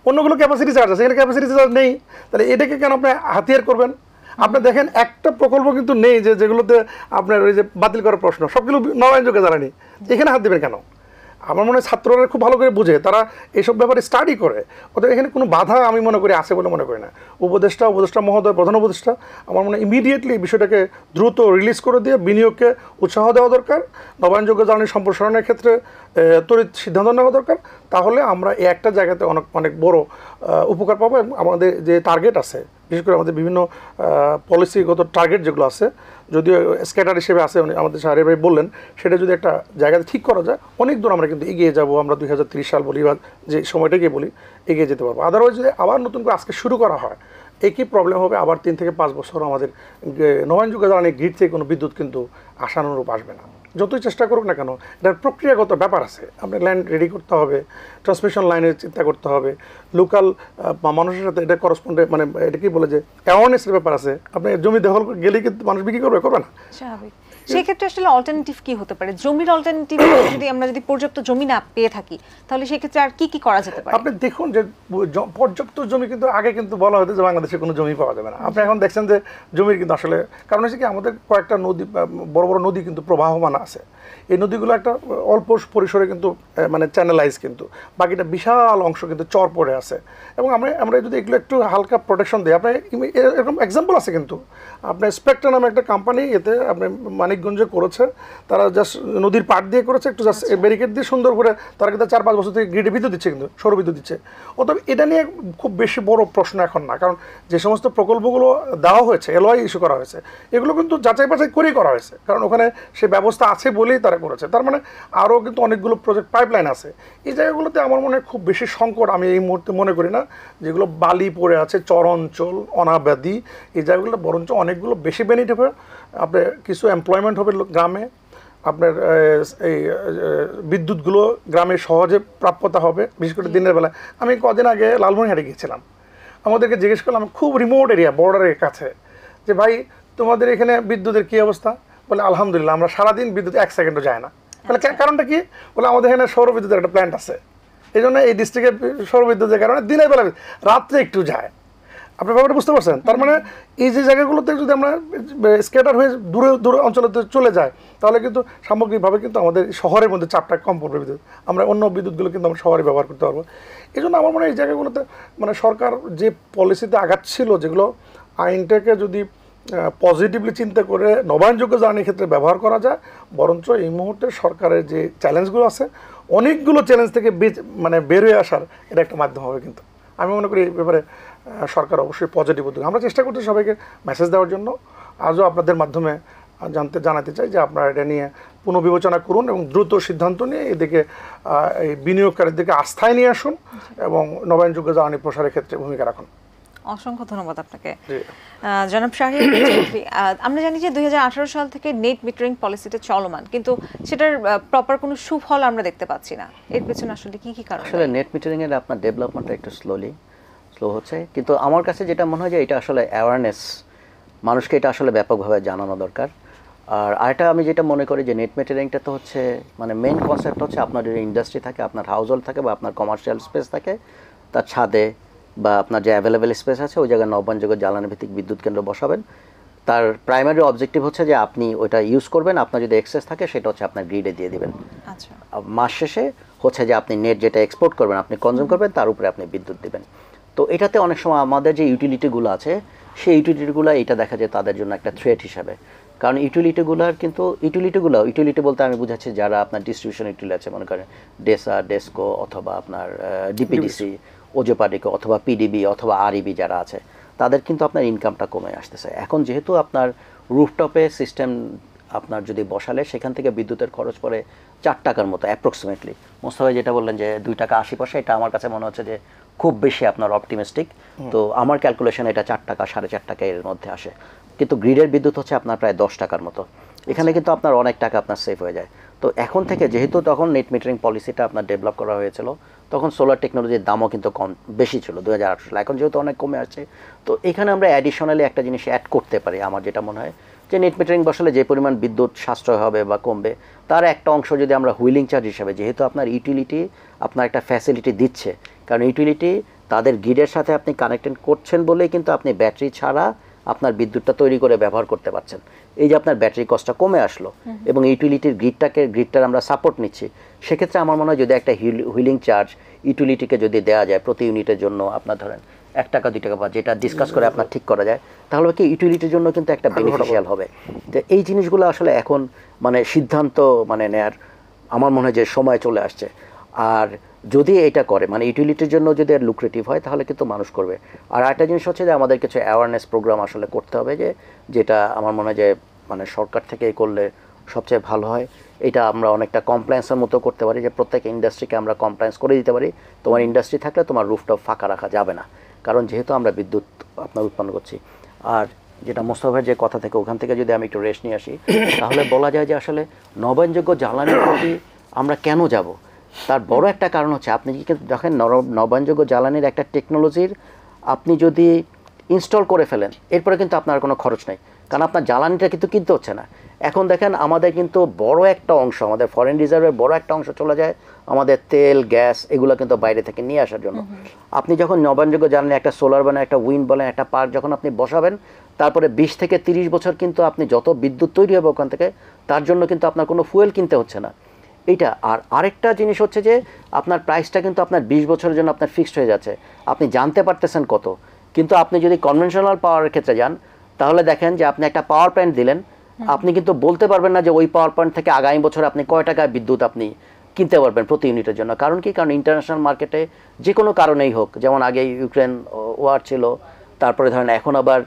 অন্যগুলো ক্যাপাসিটি চার্জ আছে, এখানে ক্যাপাসিটি চার্জ নেই, তাহলে এটাকে কেন আপনি হাতিয়ার করবেন? আপনি দেখেন একটা প্রকল্প কিন্তু নেই যেগুলোতে আপনার ওই যে বাতিল করার প্রশ্ন, সবগুলো নবায়নযোগ্য জ্বালানি, এখানে হাত দেবেন কেন? আমার মনে হয় ছাত্ররা খুব ভালো করে বুঝে, তারা এইসব ব্যাপারে স্টাডি করে, অতএব এখানে কোনো বাধা আমি মনে করি আছে বলে মনে করি না। উপদেষ্টা মহোদয়, প্রধান উপদেষ্টা, আমার মনে হয় ইমিডিয়েটলি এই বিষয়টাকে দ্রুত রিলিজ করে দিয়ে বিনিয়োগকে উৎসাহ দেওয়া দরকার, নবায়নযোগ্য জ্বালানি সম্প্রসারণের ক্ষেত্রে তড়িৎ সিদ্ধান্ত নেওয়া দরকার। তাহলে আমরা এই একটা জায়গাতে অনেক বড় উপকার পাবো, এবং আমাদের যে টার্গেট আছে, বিশেষ করে আমাদের বিভিন্ন পলিসিগত টার্গেট যেগুলো আছে, যদিও স্ক্যাটার হিসেবে আছে, আমাদের সাহেব ভাই বললেন, সেটা যদি একটা জায়গাতে ঠিক করা যায়, অনেক দূর আমরা কিন্তু এগিয়ে যাব। আমরা 2030 সাল বলি বা যে সময়টাকে বলি, এগিয়ে যেতে পারবো। আদারওয়াইজ যদি আবার নতুন করে আজকে শুরু করা হয়, একই প্রবলেম হবে, আবার 3 থেকে 5 বছর আমাদের নবায়নযোগ্য জ্বালানি গ্রিড থেকে কোনো বিদ্যুৎ কিন্তু আশানুরূপ আসবে না। যতই চেষ্টা করুক না কেন, এটার প্রক্রিয়াগত ব্যাপার আছে, আপনার ল্যান্ড রেডি করতে হবে, ট্রান্সমিশন লাইনের চিন্তা করতে হবে, লোকাল মানুষের সাথে এটা করসপন্ডে, মানে এটা কি বলে যে অ্যাওয়ারনেসের ব্যাপার আছে। আপনি জমি দখল গেলেই কিন্তু মানুষ বিক্রি করবে না। স্বাভাবিক। সেক্ষেত্রে আসলে অল্টারনেটিভ কি হতে পারে? জমির অল্টারনেটিভ যদি আমরা পর্যাপ্ত জমি না পেয়ে থাকি, তাহলে সেক্ষেত্রে আর কি করা যেতে পারে? আপনি দেখুন যে পর্যাপ্ত জমি কিন্তু আগে কিন্তু বলা হতো যে বাংলাদেশে কোনো জমি পাওয়া যাবে না। আপনি এখন দেখছেন যে জমির কিন্তু আসলে কারণ হচ্ছে কি, আমাদের কয়েকটা নদী, বড় বড় নদী কিন্তু প্রবাহমান আছে। এই নদীগুলো একটা অল্প পরিসরে কিন্তু মানে চ্যানেলাইজ, কিন্তু বাকিটা বিশাল অংশ কিন্তু চর পড়ে আছে। এবং আমরা যদি এগুলো একটু হালকা প্রোটেকশন দিই, আপনার এরকম এক্সাম্পল আছে কিন্তু, আপনার স্পেকট্রা নামে একটা কোম্পানি, এতে আপনি মানিকগঞ্জে করেছে, তারা জাস্ট নদীর পাড় দিয়ে করেছে, একটু জাস্ট ব্যারিকেড দিয়ে সুন্দর করে, তারা কিন্তু 4-5 বছর থেকে গ্রিডে বিদ্যুৎ দিচ্ছে, কিন্তু সৌরবিদ্যুৎ দিচ্ছে। অতএব এটা নিয়ে খুব বেশি বড় প্রশ্ন এখন না, কারণ যে সমস্ত প্রকল্পগুলো দেওয়া হয়েছে, এলওআই ইস্যু করা হয়েছে, এগুলো কিন্তু যাচাই বাছাই করেই করা হয়েছে, কারণ ওখানে সে ব্যবস্থা আছে বলেই তারা করেছে। তার মানে আরও কিন্তু অনেকগুলো প্রজেক্ট পাইপলাইন আছে। এই জায়গাগুলোতে আমার মনে হয় খুব বেশি সংকট আমি এই মুহূর্তে মনে করি না। যেগুলো বালি পড়ে আছে, চর অঞ্চল, অনাবাদি, এই জায়গাগুলো বরঞ্চ অনেকগুলো বেশি বেনিফিট হবে। আপনার কিছু এমপ্লয়মেন্ট হবে গ্রামে, আপনার এই বিদ্যুৎগুলো গ্রামে সহজে প্রাপ্যতা হবে, বিশেষ করে দিনের বেলায়। আমি কদিন আগে লালমনিরহাটে গিয়েছিলাম, আমাদেরকে জিজ্ঞেস করলাম, খুব রিমোট এরিয়া, বর্ডারের কাছে, যে ভাই তোমাদের এখানে বিদ্যুতের কী অবস্থা? বলে আলহামদুলিল্লাহ, আমরা সারাদিন বিদ্যুৎ 1 সেকেন্ডও যায় না। বলে কারণটা কি? বলে আমাদের এখানে সৌরবিদ্যুতের একটা প্ল্যান্ট আছে, এই জন্য এই ডিস্ট্রিক্টে সৌরবিদ্যুতের কারণে দিনের বেলা, রাত্রে একটু যায়। আপনি ব্যাপারটা বুঝতে পারছেন? তার মানে এই যে জায়গাগুলোতে যদি আমরা স্ক্যাটার হয়ে দূরে অঞ্চলেতে চলে যায়, তাহলে কিন্তু সামগ্রিকভাবে কিন্তু আমাদের শহরের মধ্যে চাপটা কম পড়বে বিদ্যুৎ, আমরা অন্য বিদ্যুৎগুলো কিন্তু আমরা শহরে ব্যবহার করতে পারবো। এই জন্য আমার মনে হয় এই জায়গাগুলোতে মানে সরকার যে পলিসিতে আগাচ্ছিল, যেগুলো আইনটাকে যদি পজিটিভলি চিন্তা করে নবায়নযোগ্য জ্বালানির ক্ষেত্রে ব্যবহার করা যায়, বরঞ্চ এই মুহূর্তে সরকারের যে চ্যালেঞ্জগুলো আছে, অনেকগুলো চ্যালেঞ্জ থেকে বের হয়ে আসার এটা একটা মাধ্যম হবে। কিন্তু আমি মনে করি এই ব্যাপারে সরকার অবশ্যই পজিটিভ উদ্যোগ। আমরা চেষ্টা করছি সবাইকে মেসেজ দেওয়ার জন্য। আজও আপনাদের মাধ্যমে জানাতে চাই যে আপনারা এটা নিয়ে পুনর্বিবেচনা করুন এবং দ্রুত সিদ্ধান্ত নিয়ে এদিকে এই বিনিয়োগকারীর দিকে আস্থায় নিয়ে আসুন এবং নবায়নযোগ্য জ্বালানি প্রসারের ক্ষেত্রে ভূমিকা রাখুন। অসংখ্য ধন্যবাদ আপনাকে। জনাব শাহরিয়ার চৌধুরী, আমরা জানি যে 2018 সাল থেকে নেট মিটারিং পলিসিটা চলমান, কিন্তু সেটার প্রপার কোনো সুফল আমরা দেখতে পাচ্ছি না। এর পেছনে আসলে কি কি কারণ? আসলে নেট মিটারিং এর আপনার ডেভেলপমেন্টটা একটু স্লো হচ্ছে, কিন্তু আমার কাছে যেটা মনে হয় যে এটা আসলে অ্যাওয়ারনেস, মানুষকে এটা আসলে ব্যাপকভাবে জানানো দরকার। আর আরেকটা আমি যেটা মনে করি যে নেট মিটারিংটা তো হচ্ছে মানে মেইন কনসেপ্ট হচ্ছে আপনার যদি ইন্ডাস্ট্রি থাকে, আপনার হাউস হোল্ড থাকে বা আপনার কমার্শিয়াল স্পেস থাকে, তার ছাদে বা আপনার যে অ্যাভেলেবেল স্পেস আছে ওই জায়গায় নবায়নযোগ্য জ্বালানি ভিত্তিক বিদ্যুৎ কেন্দ্র বসাবেন। তার প্রাইমারি অবজেক্টিভ হচ্ছে যে আপনি ওইটা ইউজ করবেন, আপনার যদি এক্সেস থাকে সেটা হচ্ছে আপনার গ্রিডে দিয়ে দিবেন। আচ্ছা, মাস শেষে হচ্ছে যে আপনি নেট যেটা এক্সপোর্ট করবেন, আপনি কনজিউম করবেন, তার উপরে আপনি বিদ্যুৎ দিবেন। তো এটাতে অনেক সময় আমাদের যে ইউটিলিটিগুলো আছে সেই ইউটিলিটিগুলো এটা দেখা যায় তাদের জন্য একটা থ্রেট হিসাবে। কারণ ইউটিলিটি বলতে আমি বুঝাচ্ছি যারা আপনার ডিস্ট্রিবিউশন ইউটিলিটি আছে, মনে করেন ডেসা, ডেসকো অথবা আপনার ডিপিডিসি, ওজোপাডিকো অথবা পিডিবি অথবা আরইবি যারা আছে, তাদের কিন্তু আপনার ইনকামটা কমে আসতেছে। এখন যেহেতু আপনার রুফটপে সিস্টেম আপনার যদি বসালে সেখান থেকে বিদ্যুতের খরচ পড়ে 4 টাকার মতো অ্যাপ্রক্সিমেটলি। মোস্তফা যেটা বললেন যে 2 টাকা 80 পয়সা, এটা আমার কাছে মনে হচ্ছে যে খুব বেশি আপনার অপটিমিস্টিক। তো আমার ক্যালকুলেশন এটা 4 টাকা 4.5 টাকা এর মধ্যে আসে, কিন্তু গ্রিডের বিদ্যুৎ হচ্ছে আপনার প্রায় 10 টাকার মতো। এখানে কিন্তু আপনার অনেক টাকা আপনার সেভ হয়ে যায়। তো এখন থেকে যেহেতু তখন নেট মিটারিং পলিসিটা আপনার ডেভেলপ করা হয়েছিল, তখন সোলার টেকনোলজির দামও কিন্তু বেশি ছিল 2018 সালে, এখন যেহেতু অনেক কমে আসছে। তো এখানে আমরা অ্যাডিশনালি একটা জিনিস অ্যাড করতে পারি। আমার যেটা মনে হয় যে নেট মিটারিং বসালে যে পরিমাণ বিদ্যুৎ সাশ্রয় হবে বা কমবে, তার একটা অংশ যদি আমরা হুইলিং চার্জ হিসাবে, যেহেতু আপনার ইউটিলিটি আপনার একটা ফ্যাসিলিটি দিচ্ছে, কারণ ইউটিলিটি তাদের গ্রিডের সাথে আপনি কানেক্টেড করছেন বলেই কিন্তু আপনি ব্যাটারি ছাড়া আপনার বিদ্যুৎটা তৈরি করে ব্যবহার করতে পারছেন। এই যে আপনার ব্যাটারি কস্টটা কমে আসলো এবং ইউটিলিটির গ্রিডটার আমরা সাপোর্ট নিচ্ছি, সেক্ষেত্রে আমার মনে হয় যদি একটা হুইলিং চার্জ ইউটিলিটিকে যদি দেওয়া যায় প্রতি ইউনিটের জন্য, আপনার ধরেন 1 টাকা 2 টাকা বা যেটা ডিসকাস করে আপনার ঠিক করা যায়, তাহলে কি ইউটিলিটির জন্য কিন্তু একটা বেনিফিশিয়াল হবে। তো এই জিনিসগুলো আসলে এখন মানে সিদ্ধান্ত মানে নেয়ার আমার মনে হয় যে সময় চলে আসছে। আর যদি এটা করে মানে ইউটিলিটির জন্য যদি আর লুক্রেটিভ হয়, তাহলে কিন্তু মানুষ করবে। আর একটা জিনিস হচ্ছে যে আমাদের কিছু অ্যাওয়ারনেস প্রোগ্রাম আসলে করতে হবে, যেটা আমার মনে হয় যে মানে সরকার থেকে করলে সবচেয়ে ভালো হয়। এটা আমরা অনেকটা কমপ্লায়েন্সের মতো করতে পারি, যে প্রত্যেক ইন্ডাস্ট্রিকে আমরা কমপ্লায়েন্স করে দিতে পারি, তোমার ইন্ডাস্ট্রি থাকলে তোমার রুফটপ ফাঁকা রাখা যাবে না, কারণ যেহেতু আমরা বিদ্যুৎ আপনার উৎপন্ন করছি। আর যেটা মোস্তফার যে কথা থেকে ওখান থেকে যদি আমি একটু রেস্ট নিয়ে আসি, তাহলে বলা যায় যে আসলে নবায়নযোগ্য জ্বালানির প্রতি আমরা কেন যাব, তার বড় একটা কারণ হচ্ছে আপনি যখন নবায়নযোগ্য জ্বালানির একটা টেকনোলজির আপনি যদি ইনস্টল করে ফেলেন, এরপরে কিন্তু আপনার কোনো খরচ নেই, কারণ আপনার জ্বালানিটা কিন্তু কিনতে হচ্ছে না। এখন দেখেন আমাদের কিন্তু বড় একটা অংশ, আমাদের ফরেন রিজার্ভের বড় একটা অংশ চলে যায় আমাদের তেল, গ্যাস এগুলো কিন্তু বাইরে থেকে নিয়ে আসার জন্য। আপনি যখন নবায়নযোগ্য জ্বালানি একটা সোলার বলেন, একটা উইন্ড বলেন, একটা পার্ক যখন আপনি বসাবেন, তারপরে 20 থেকে 30 বছর কিন্তু আপনি যত বিদ্যুৎ তৈরি হবে ওখান থেকে, তার জন্য কিন্তু আপনার কোনো ফুয়েল কিনতে হচ্ছে না এইটা। আর আরেকটা জিনিস হচ্ছে যে আপনার প্রাইসটা কিন্তু আপনার 20 বছরের জন্য আপনার ফিক্সড হয়ে যাচ্ছে, আপনি জানতে পারতেছেন কত। কিন্তু আপনি যদি কনভেনশনাল পাওয়ারের ক্ষেত্রে যান, তাহলে দেখেন যে আপনি একটা পাওয়ার প্ল্যান্ট দিলেন, আপনি কিন্তু বলতে পারবেন না যে ওই পাওয়ার প্ল্যান্ট থেকে আগামী বছর আপনি কয় টাকায় বিদ্যুৎ আপনি কিনতে পারবেন প্রতি ইউনিটের জন্য। কারণ কি, কারণ ইন্টারন্যাশনাল মার্কেটে যে কোনো কারণেই হোক, যেমন আগে ইউক্রেন ওয়ার ছিল, তারপরে ধরেন এখন আবার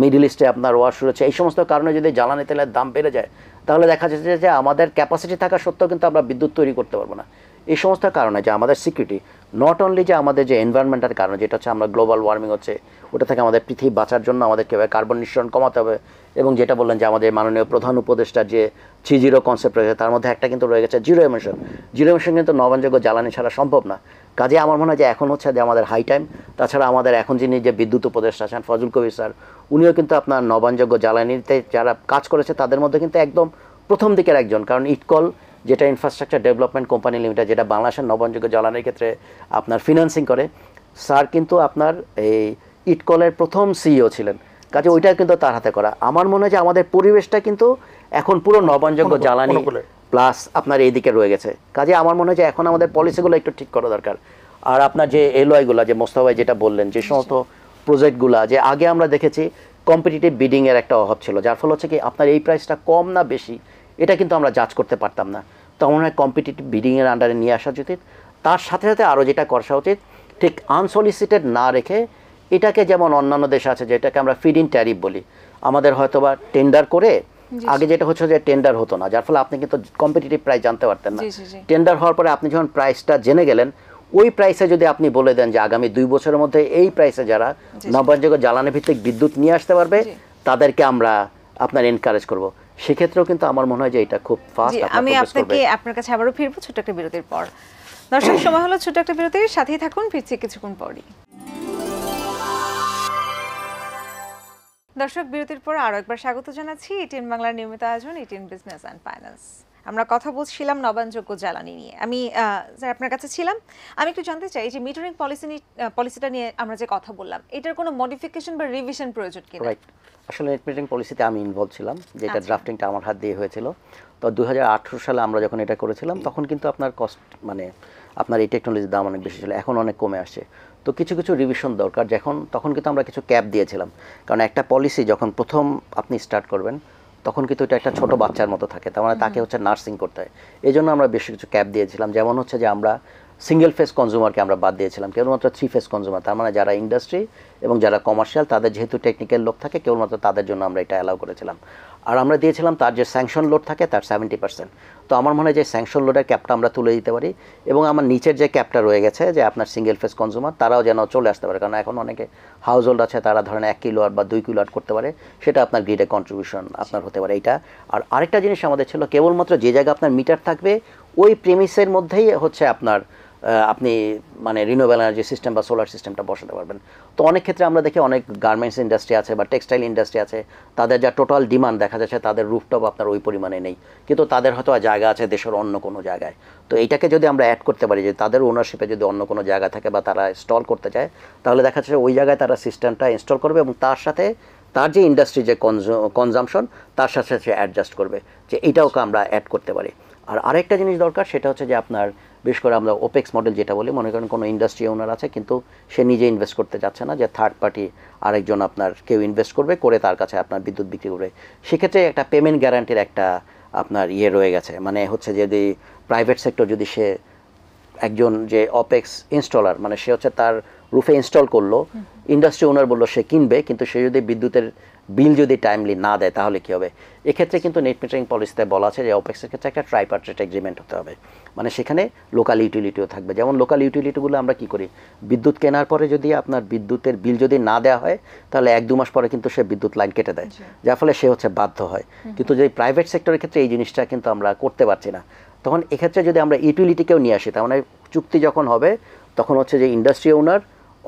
মিডল ইস্টে আপনার ওয়ার শুরু হচ্ছে, এই সমস্ত কারণে যদি জ্বালানি তেলের দাম বেড়ে যায়, তাহলে দেখা যাচ্ছে যে আমাদের ক্যাপাসিটি থাকা সত্ত্বেও কিন্তু আমরা বিদ্যুৎ তৈরি করতে পারবো না। এই সমস্ত কারণে যে আমাদের সিকিউরিটি, নট অনলি যে আমাদের যে এনভায়রনমেন্টের কারণে, যেটা হচ্ছে আমরা গ্লোবাল ওয়ার্মিং হচ্ছে, ওটা থেকে আমাদের পৃথিবী বাঁচার জন্য আমাদের কীভাবে কার্বন নিঃসরণ কমাতে হবে, এবং যেটা বললেন যে আমাদের মাননীয় প্রধান উপদেষ্টার যে 3-0 কনসেপ্ট রয়েছে, তার মধ্যে একটা কিন্তু রয়ে গেছে জিরো এমিশন। জিরো এমিশন কিন্তু নবায়নযোগ্য জ্বালানি ছাড়া সম্ভব না। কাজে আমার মনে হয় যে এখন হচ্ছে যে আমাদের হাই টাইম। তাছাড়া আমাদের এখন যিনি যে বিদ্যুৎ উপদেষ্টা আছেন ফজল কবির স্যার, উনিও কিন্তু আপনার নবায়নযোগ্য জ্বালানিতে যারা কাজ করেছে তাদের মধ্যে কিন্তু একদম প্রথম দিকের একজন। কারণ ইটকল যেটা ইনফ্রাস্ট্রাকচার ডেভেলপমেন্ট কোম্পানি লিমিটেড, যেটা বাংলাদেশের নবায়নযোগ্য জ্বালানির ক্ষেত্রে আপনার ফিনান্সিং করে, স্যার কিন্তু আপনার এই ইটকলের প্রথম সিইও ছিলেন। কাজে ওইটা কিন্তু তার হাতে করা। আমার মনে হয় যে আমাদের পরিবেশটা কিন্তু এখন পুরো নবায়নযোগ্য জ্বালানি প্লাস আপনার এই দিকে রয়ে গেছে। কাজে আমার মনে হয় যে এখন আমাদের পলিসিগুলো একটু ঠিক করা দরকার। আর আপনার যে এলওআইগুলো, যে মোস্তফা ভাই যেটা বললেন, যে সমস্ত প্রজেক্টগুলো যে আগে আমরা দেখেছি কম্পিটিটিভ বিডিংয়ের একটা অভাব ছিল, যার ফলে হচ্ছে কি আপনার এই প্রাইসটা কম না বেশি এটা কিন্তু আমরা জাজ করতে পারতাম না। তো মনে হয় কম্পিটিটিভ বিডিংয়ের আন্ডারে নিয়ে আসা উচিত। তার সাথে সাথে আরও যেটা করা উচিত, ঠিক আনসলিসিটেড না রেখে এটাকে, যেমন অন্যান্য দেশ আছে যেটাকে আমরা ফিড ইন ট্যারিফ বলি, আমাদের হয়তো বা টেন্ডার করে আগে যেটা হচ্ছে যে টেন্ডার হতো না, যার ফলে আপনি কিন্তু কম্পিটিটিভ প্রাইস জানতে পারতেন না। জি, জি, জি। টেন্ডার হওয়ার পরে আপনি যখন প্রাইসটা জেনে গেলেন, ওই প্রাইসে যদি আপনি বলে দেন যে আগামী 2 বছরের মধ্যে এই প্রাইসে যারা নবায়নযোগ্য জ্বালানি ভিত্তিক বিদ্যুৎ নিয়ে আসতে পারবে জি। তাদেরকে আমরা আপনার এনকারেজ করব, সেক্ষেত্রেও কিন্তু আমার মনে হয় যে এটা খুব ফাস্ট জি, আপনার আমি প্রোগ্রেস করবে। আপনাকে আপনার কাছে আবারও ফিরবো ছোট্ট একটা বিরতির পর। দর্শক, সময় হলো ছোট্ট একটা বিরতির, সাথেই থাকুন, ফিরছি কিছুক্ষণ পরই। দর্শক, বিরতির পর আরো একবার স্বাগত জানাচ্ছি এটিএন বাংলার নিয়মিত আয়োজন এটিএন বিজনেস অ্যান্ড ফাইন্যান্স। আমরা কথা বলছিলাম নবায়নযোগ্য জ্বালানি নিয়ে। আমি স্যার আপনার কাছে ছিলাম, আমি একটু জানতে চাই যে মিটারিং পলিসিটা নিয়ে আমরা যে কথা বললাম, এটার কোনো মডিফিকেশন বা রিভিশন প্রয়োজন কিনা? রাইট, আসলে নেট মিটারিং পলিসিতে আমি ইনভলভ ছিলাম, যেটা আচ্ছা। ড্রাফটিংটা আমার হাত দিয়ে হয়েছিল। তো 2018 সালে আমরা যখন এটা করেছিলাম তখন কিন্তু আপনার কস্ট মানে আপনার এই টেকনোলজির দাম অনেক বেশি ছিল, এখন অনেক কমে আসছে। তো কিছু কিছু রিভিশন দরকার, তখন কিন্তু আমরা কিছু ক্যাপ দিয়েছিলাম, কারণ একটা পলিসি যখন প্রথম আপনি স্টার্ট করবেন তখন কিন্তু এটা একটা ছোট বাচ্চার মতো থাকে, তার মানে তাকে হচ্ছে নার্সিং করতে হয়। এই জন্য আমরা বেশ কিছু ক্যাপ দিয়েছিলাম, যেমন হচ্ছে যে আমরা সিঙ্গেল ফেস কনজিউমারকে আমরা বাদ দিয়েছিলাম, কেবলমাত্র 3 ফেস কনজিউমার, তার মানে যারা ইন্ডাস্ট্রি এবং যারা কমার্শিয়াল তাদের যেহেতু টেকনিক্যাল লোড থাকে কেবলমাত্র তাদের জন্য আমরা এটা অ্যালাউ করেছিলাম। আর আমরা দিয়েছিলাম তার যে স্যাংশন লোড থাকে তার 70%। তো আমার মনে হয় যে স্যাংশন লোডের ক্যাপটা আমরা তুলে দিতে পারি, এবং আমার নিচের যে ক্যাপটা রয়ে গেছে যে আপনার সিঙ্গেল ফেস কনজিউমার তারাও যেন চলে আসতে পারে, কারণ এখন অনেকে হাউস হোল্ড আছে তারা ধরেন 1 কিলোওয়াট বা 2 কিলোওয়াট করতে পারে, সেটা আপনার গ্রিডে কন্ট্রিবিউশন আপনার হতে পারে এইটা। আর আরেকটা জিনিস আমাদের ছিল, কেবলমাত্র যে জায়গায় আপনার মিটার থাকবে ওই প্রেমিসের মধ্যেই হচ্ছে আপনার আপনি মানে রিনিউয়েবল এনার্জি সিস্টেম বা সোলার সিস্টেমটা বসাতে পারবেন। তো অনেক ক্ষেত্রে আমরা দেখি অনেক গার্মেন্টস ইন্ডাস্ট্রি আছে বা টেক্সটাইল ইন্ডাস্ট্রি আছে, তাদের যা টোটাল ডিমান্ড দেখা যাচ্ছে তাদের রুফটপ আপনার ওই পরিমাণে নেই, কিন্তু তাদের হয়তো জায়গা আছে দেশের অন্য কোনো জায়গায়। তো এইটাকে যদি আমরা অ্যাড করতে পারি যে তাদের ওনারশিপে যদি অন্য কোনো জায়গা থাকে বা তারা ইনস্টল করতে চায়, তাহলে দেখা যাচ্ছে ওই জায়গায় তারা সিস্টেমটা ইনস্টল করবে এবং তার সাথে তার যে ইন্ডাস্ট্রি যে কনজামশন তার সাথে সাথে অ্যাডজাস্ট করবে, যে এইটাওকে আমরা অ্যাড করতে পারি। আর আরেকটা জিনিস দরকার, সেটা হচ্ছে যে আপনার বিশেষ করে আমরা ওপেক্স মডেল যেটা বলি, মনে করেন কোনো ইন্ডাস্ট্রি ওনার আছে কিন্তু সে নিজে ইনভেস্ট করতে চাচ্ছে না, যে থার্ড পার্টি আরেকজন আপনার কেউ ইনভেস্ট করবে, করে তার কাছে আপনার বিদ্যুৎ বিক্রি করবে, সেক্ষেত্রে একটা পেমেন্ট গ্যারান্টির একটা আপনার রয়ে গেছে। মানে হচ্ছে যদি প্রাইভেট সেক্টর যদি সে একজন যে অপেক্স ইনস্টলার মানে সে হচ্ছে তার রুফে ইনস্টল করলো, ইন্ডাস্ট্রি ওনার বললো সে কিনবে, কিন্তু সে যদি বিদ্যুতের বিল যদি টাইমলি না দেয় তাহলে কী হবে? এক্ষেত্রে কিন্তু নেট মিটারিং পলিসিতে বলা আছে যে অপেক্সের ক্ষেত্রে একটা ট্রাইপার্টেট এগ্রিমেন্ট হতে হবে, মানে সেখানে লোকাল ইউটিলিটিও থাকবে। যেমন লোকাল ইউটিলিটিগুলো আমরা কী করি, বিদ্যুৎ কেনার পরে যদি আপনার বিদ্যুতের বিল যদি না দেওয়া হয় তাহলে 1-2 মাস পরে কিন্তু সে বিদ্যুৎ লাইন কেটে দেয়, যার ফলে সে হচ্ছে বাধ্য হয়। কিন্তু যদি প্রাইভেট সেক্টরের ক্ষেত্রে এই জিনিসটা কিন্তু আমরা করতে পারছি না, তখন এক্ষেত্রে যদি আমরা ইউটিলিটিকেও নিয়ে আসি, তার মানে চুক্তি যখন হবে তখন হচ্ছে যে ইন্ডাস্ট্রি ওনার,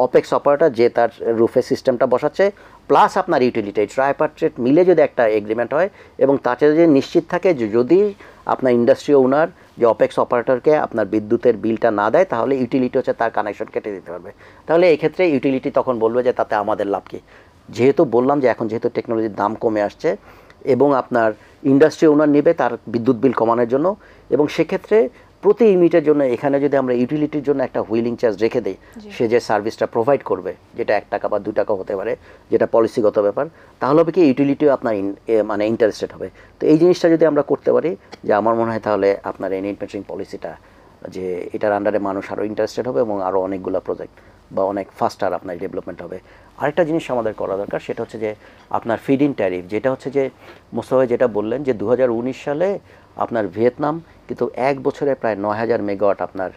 অপেক্স অপারেটর যে তার রুফে সিস্টেমটা বসাচ্ছে, প্লাস আপনার ইউটিলিটি, ট্রাইপার্টেট মিলে যদি একটা এগ্রিমেন্ট হয় এবং তাতে যদি নিশ্চিত থাকে যে যদি আপনার ইন্ডাস্ট্রি ওনার যে অপেক্স অপারেটরকে আপনার বিদ্যুতের বিলটা না দেয় তাহলে ইউটিলিটি হচ্ছে তার কানেকশন কেটে দিতে পারবে, তাহলে এক্ষেত্রে ইউটিলিটি তখন বলবে যে তাতে আমাদের লাভ কী। যেহেতু বললাম যে এখন যেহেতু টেকনোলজির দাম কমে আসছে এবং আপনার ইন্ডাস্ট্রি ওনার নেবে তার বিদ্যুৎ বিল কমানোর জন্য, এবং সেক্ষেত্রে প্রতি ইউনিটের জন্য এখানে যদি আমরা ইউটিলিটির জন্য একটা হুইলিং চার্জ রেখে দিই, সে যে সার্ভিসটা প্রোভাইড করবে যেটা 1 টাকা বা 2 টাকা হতে পারে, যেটা পলিসিগত ব্যাপার, তাহলে হবে কি ইউটিলিটিও আপনার মানে ইন্টারেস্টেড হবে। তো এই জিনিসটা যদি আমরা করতে পারি, যে আমার মনে হয় তাহলে আপনার এই নেট মিটারিং পলিসিটা যে এটার আন্ডারে মানুষ আরও ইন্টারেস্টেড হবে এবং আরও অনেকগুলো প্রজেক্ট বা অনেক ফাস্টার আপনার ডেভেলপমেন্ট হবে। আরেকটা জিনিস আমাদের করা দরকার, সেটা হচ্ছে যে আপনার ফিড ইন ট্যারিফ, যেটা হচ্ছে যে মোস্তফা যেটা বললেন যে 2019 সালে আপনার ভিয়েতনাম কিন্তু 1 বছরে প্রায় 9000 মেগাওয়াট আপনার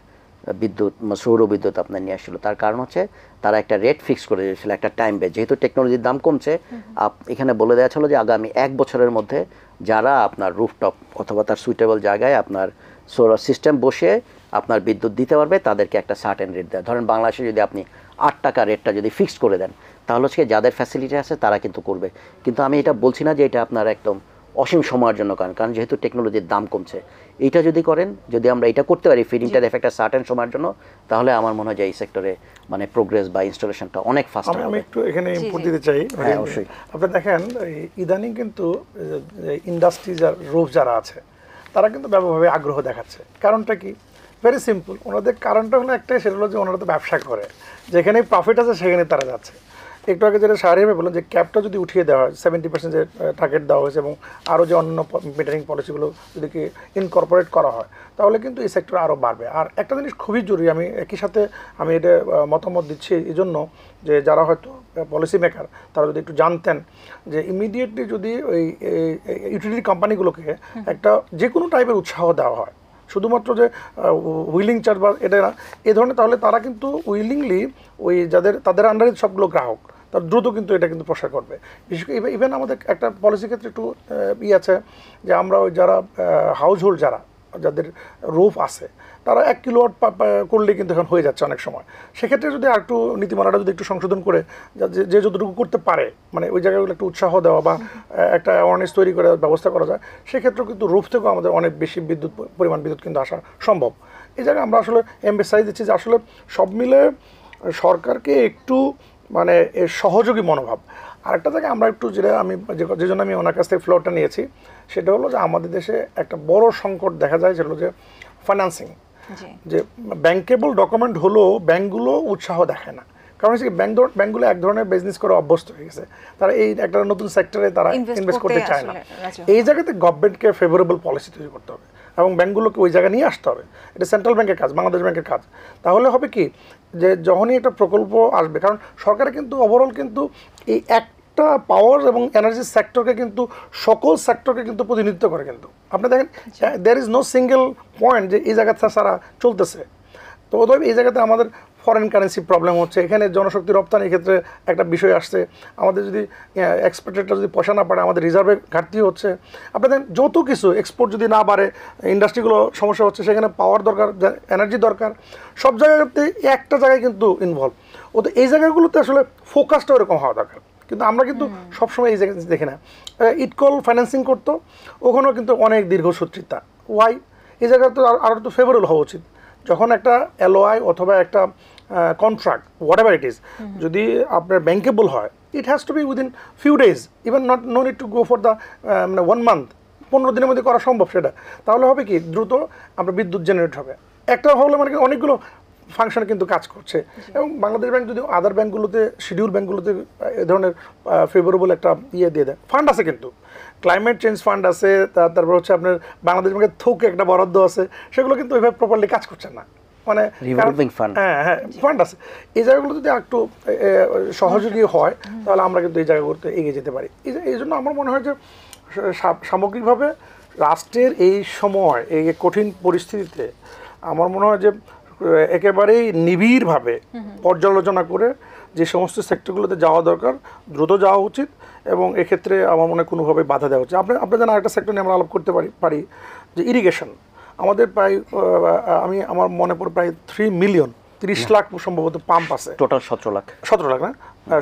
বিদ্যুৎ সৌর বিদ্যুৎ আপনার নিয়ে আসছিল। তার কারণ হচ্ছে তারা একটা রেট ফিক্স করে দিয়েছিল, একটা টাইম বেজ, যেহেতু টেকনোলজির দাম কমছে এখানে বলে দেওয়া ছিল যে আগামী 1 বছরের মধ্যে যারা আপনার রুফটপ অথবা তার সুইটেবল জায়গায় আপনার সোলার সিস্টেম বসিয়ে আপনার বিদ্যুৎ দিতে পারবে তাদেরকে একটা সার্টেন রেট দেয়। ধরেন বাংলাদেশে যদি আপনি 8 টাকা রেটটা যদি ফিক্স করে দেন তাহলে হচ্ছে যাদের ফ্যাসিলিটি আছে তারা কিন্তু করবে। কিন্তু আমি এটা বলছি না যে এটা আপনার একদম অসীম সময়ের জন্য কারণ যেহেতু টেকনোলজির দাম কমছে, এইটা যদি করেন, যদি আমরা এটা করতে পারি ফিড ইন ট্যারিফ একটা সার্টেন সময়ের জন্য, তাহলে আমার মনে হয় যে এই সেক্টরে মানে প্রোগ্রেস বা ইনস্টলেশনটা অনেক ফাস্ট হবে। আমি একটু এখানে ইনপুট দিতে চাই। হ্যাঁ, অবশ্যই। আপনি দেখেন ইদানিং কিন্তু ইন্ডাস্ট্রি রুফ যারা আছে তারা কিন্তু ব্যাপকভাবে আগ্রহ দেখাচ্ছে। কারণটা কি? ভেরি সিম্পল, ওনাদের কারণটা হলো একটাই, সেটা হলো যে ওনারা তো ব্যবসা করে, যেখানে প্রফিট আছে সেখানে তারা যাচ্ছে। একটু আগে যেটা শাহরিয়ার বললেন যে ক্যাপটা যদি উঠিয়ে দেওয়া হয় 70% যে টার্গেট দেওয়া হয়েছে এবং আরও যে অন্য মেটারিং পলিসিগুলো যদি কি ইনকর্পোরেট করা হয় তাহলে কিন্তু এই সেক্টর আরও বাড়বে। আর একটা জিনিস খুবই জরুরি, আমি একই সাথে আমি এটা মতামত দিচ্ছি এই জন্য যে যারা হয়তো পলিসি মেকার তারা যদি একটু জানতেন যে ইমিডিয়েটলি যদি ওই ইউটিলিটি কোম্পানিগুলোকে একটা যে কোনো টাইপের উৎসাহ দেওয়া হয়, শুধুমাত্র যে উইলিং চার্জ বা এটা না এ ধরনের, তাহলে তারা কিন্তু উইলিংলি ওই তাদের আন্ডারে সবগুলো গ্রাহক তার দ্রুত কিন্তু এটা কিন্তু প্রসার করবে। বিশেষ করে ইভেন আমাদের একটা পলিসি ক্ষেত্রে একটু আছে যে আমরা ওই যারা হাউস হোল্ড যাদের রুফ আছে তারা 1 কিলোওয়াট করলে কিন্তু এখন হয়ে যাচ্ছে অনেক সময়। সেক্ষেত্রে যদি আর একটু নীতিমালাটা যদি একটু সংশোধন করে যে যতটুকু করতে পারে মানে ওই জায়গাগুলো একটু উৎসাহ দেওয়া বা একটা অ্যাওয়ারনেস তৈরি করে ব্যবস্থা করা যায়, সেক্ষেত্রেও কিন্তু রুফ থেকেও আমাদের অনেক বেশি পরিমাণ বিদ্যুৎ কিন্তু আসা সম্ভব। এই জায়গায় আমরা আসলে এমফেসাইজ দিচ্ছি যে আসলে সব মিলে সরকারকে একটু মানে সহযোগী মনোভাব। আরেকটা জায়গায় আমরা একটু যেটা আমি যে জন্য আমি ওনার কাছ থেকে ফ্লোরটা নিয়েছি সেটা হলো যে আমাদের দেশে একটা বড় সংকট দেখা যায়, সেটা হলো যে ফাইন্যান্সিং। যে ব্যাংকেবল ডকুমেন্ট হলো ব্যাংকগুলো উৎসাহ দেখায় না, কারণ হচ্ছে ব্যাংকগুলো এক ধরনের বিজনেস করে অভ্যস্ত হয়ে গেছে, তারা এই একটা নতুন সেক্টরে তারা ইনভেস্ট করতে চায় না। এই জায়গাতে গভর্নমেন্টকে ফেভারেবল পলিসি তৈরি করতে হবে এবং ব্যাংকগুলোকে ওই জায়গায় নিয়ে আসতে হবে। এটা সেন্ট্রাল ব্যাংকের কাজ, বাংলাদেশ ব্যাংকের কাজ। তাহলে হবে কি যে যখনই একটা প্রকল্প আসবে, কারণ সরকারের কিন্তু ওভারঅল কিন্তু এই একটা পাওয়ার এবং এনার্জি সেক্টরকে কিন্তু সকল সেক্টরকে কিন্তু প্রতিনিধিত্ব করে। কিন্তু আপনি দেখেন there is no single point যে এই জায়গাতে সারা চলতেছে। তো অতএব এই জায়গাতে আমাদের ফরেন কারেন্সি প্রবলেম হচ্ছে, এখানে জনশক্তি রপ্তানির ক্ষেত্রে একটা বিষয় আসছে, আমাদের যদি এক্সপোর্টেরটা যদি পয়সা না পারে আমাদের রিজার্ভের ঘাটতি হচ্ছে। আপনাদের যত কিছু এক্সপোর্ট যদি না বাড়ে ইন্ডাস্ট্রিগুলো সমস্যা হচ্ছে, সেখানে পাওয়ার দরকার, এনার্জি দরকার, সব জায়গাতে একটা জায়গায় কিন্তু ইনভলভ। ও তো এই জায়গাগুলোতে আসলে ফোকাসটা ওরকম হওয়া দরকার, কিন্তু আমরা কিন্তু সবসময় এই জায়গায় দেখি না। ইটকল ফাইন্যান্সিং করতো, ওখানেও কিন্তু অনেক দীর্ঘসূত্রিতা। ওয়াই? এই জায়গায় তো আরও তো ফেভারেবল হওয়া উচিত। যখন একটা এলওআই অথবা একটা contract what ever it is যদি আপনার ব্যাঙ্কেবল হয়, it has to B within few days, even know need to go for the মানে 1 মান্থ, 15 দিনের মধ্যে করা সম্ভব সেটা। তাহলে হবে কি দ্রুত আপনার বিদ্যুৎ জেনারেট হবে। একটা হলে মানে অনেকগুলো ফাংশন কিন্তু কাজ করছে। এবং বাংলাদেশ ব্যাংক যদি আদার ব্যাংকগুলোতে শিডিউল ব্যাংকগুলোতে এ ধরনের ফেভারেবল একটা দিয়ে দেয়, ফান্ড আছে কিন্তু ক্লাইমেট চেঞ্জ ফান্ড আছে, তারপর হচ্ছে আপনার বাংলাদেশ ব্যাংকের থোকে একটা বরাদ্দ আছে, সেগুলো কিন্তু ওইভাবে প্রপারলি কাজ করছে না। মানে হ্যাঁ ফান্ড আছে। এই জায়গাগুলো যদি একটু সহযোগী হয় তাহলে আমরা কিন্তু এই জায়গাগুলোতে এগিয়ে যেতে পারি। এই জন্য আমার মনে হয় যে সামগ্রিকভাবে রাষ্ট্রের এই সময় এই কঠিন পরিস্থিতিতে আমার মনে হয় যে একেবারেই নিবিড়ভাবে পর্যালোচনা করে যে সমস্ত সেক্টরগুলোতে যাওয়া দরকার দ্রুত যাওয়া উচিত, এবং এক্ষেত্রে আমার মনে হয় কোনোভাবে বাধা দেওয়া উচিত। আপনার জানা একটা সেক্টর নিয়ে আমরা আলাপ করতে পারি যে ইরিগেশন। আমাদের প্রায় আমার মনে পড়ে প্রায় 3 মিলিয়ন 30 লাখ সম্ভবত পাম্প আছে, টোটাল 17 লাখ না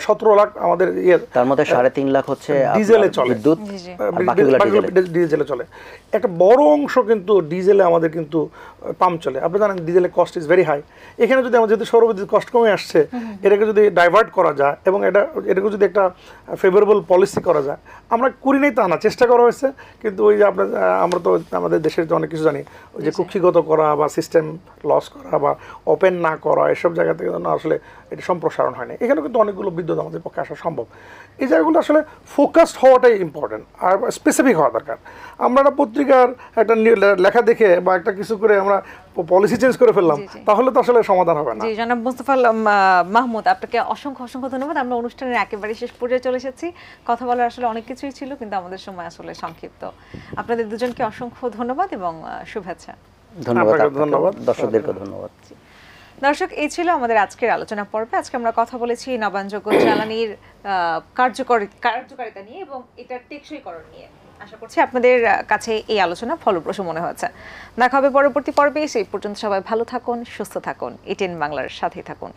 17 লাখ আমাদের তার মধ্যে 3.5 লাখ হচ্ছে ডিজেলে চলে, বিদ্যুৎ, ডিজেলে চলে। একটা বড় অংশ কিন্তু ডিজেলে আমাদের কিন্তু পাম্প চলে। আপনি জানেন ডিজেলের কস্ট ইজ ভেরি হাই। এখানে যদি আমাদের যেহেতু সৌরবিদ্যুৎ কষ্ট কমে আসছে, এটাকে যদি ডাইভার্ট করা যায় এবং এটাকে যদি একটা ফেভারেবল পলিসি করা যায়, আমরা করি নাই তা না, চেষ্টা করা হয়েছে, কিন্তু ওই যে আমরা তো আমাদের দেশের যে অনেক কিছু জানি, ওই যে কুক্ষিগত করা বা সিস্টেম লস করা বা ওপেন না করা, এসব জায়গা থেকে আসলে এটা সম্প্রসারণ হয়নি। এখানেও কিন্তু অনেকগুলো বিদ্যুৎ আমাদের পক্ষে আসা সম্ভব। এই জায়গাগুলো আসলে ফোকাসড হওয়াটাই ইম্পর্টেন্ট আর স্পেসিফিক হওয়া দরকার। আমরা একটা পত্রিকার একটা লেখা দেখে বা একটা কিছু করে আমরা পলিসি চেঞ্জ করে ফেললাম, তাহলে তো আসলে সমাধান হবে না। জি জনাব মোস্তফা মাহমুদ, আপনাকে অসংখ্য ধন্যবাদ। আমরা অনুষ্ঠানের একেবারে শেষ পর্যায়ে চলে এসেছি। কথা বলার আসলে অনেক কিছুই ছিল, কিন্তু আমাদের সময় আসলে সংক্ষিপ্ত। আপনাদের দুজনকে অসংখ্য ধন্যবাদ এবং শুভেচ্ছা। ধন্যবাদ দর্শকদেরকে ধন্যবাদ। দর্শক, এই ছিল আমাদের আজকের আলোচনা পর্বে। আজকে আমরা কথা বলেছি নবায়নযোগ্য জ্বালানির কার্যকারিতা নিয়ে এবং এটার টেকসইকরণ নিয়ে। আশা করছি আপনাদের কাছে এই আলোচনা ফলপ্রসূ মনে হয়েছে। দেখা হবে পরবর্তী পর্বে। সেই পর্যন্ত সবাই ভালো থাকুন, সুস্থ থাকুন, এটিএন বাংলার সাথেই থাকুন।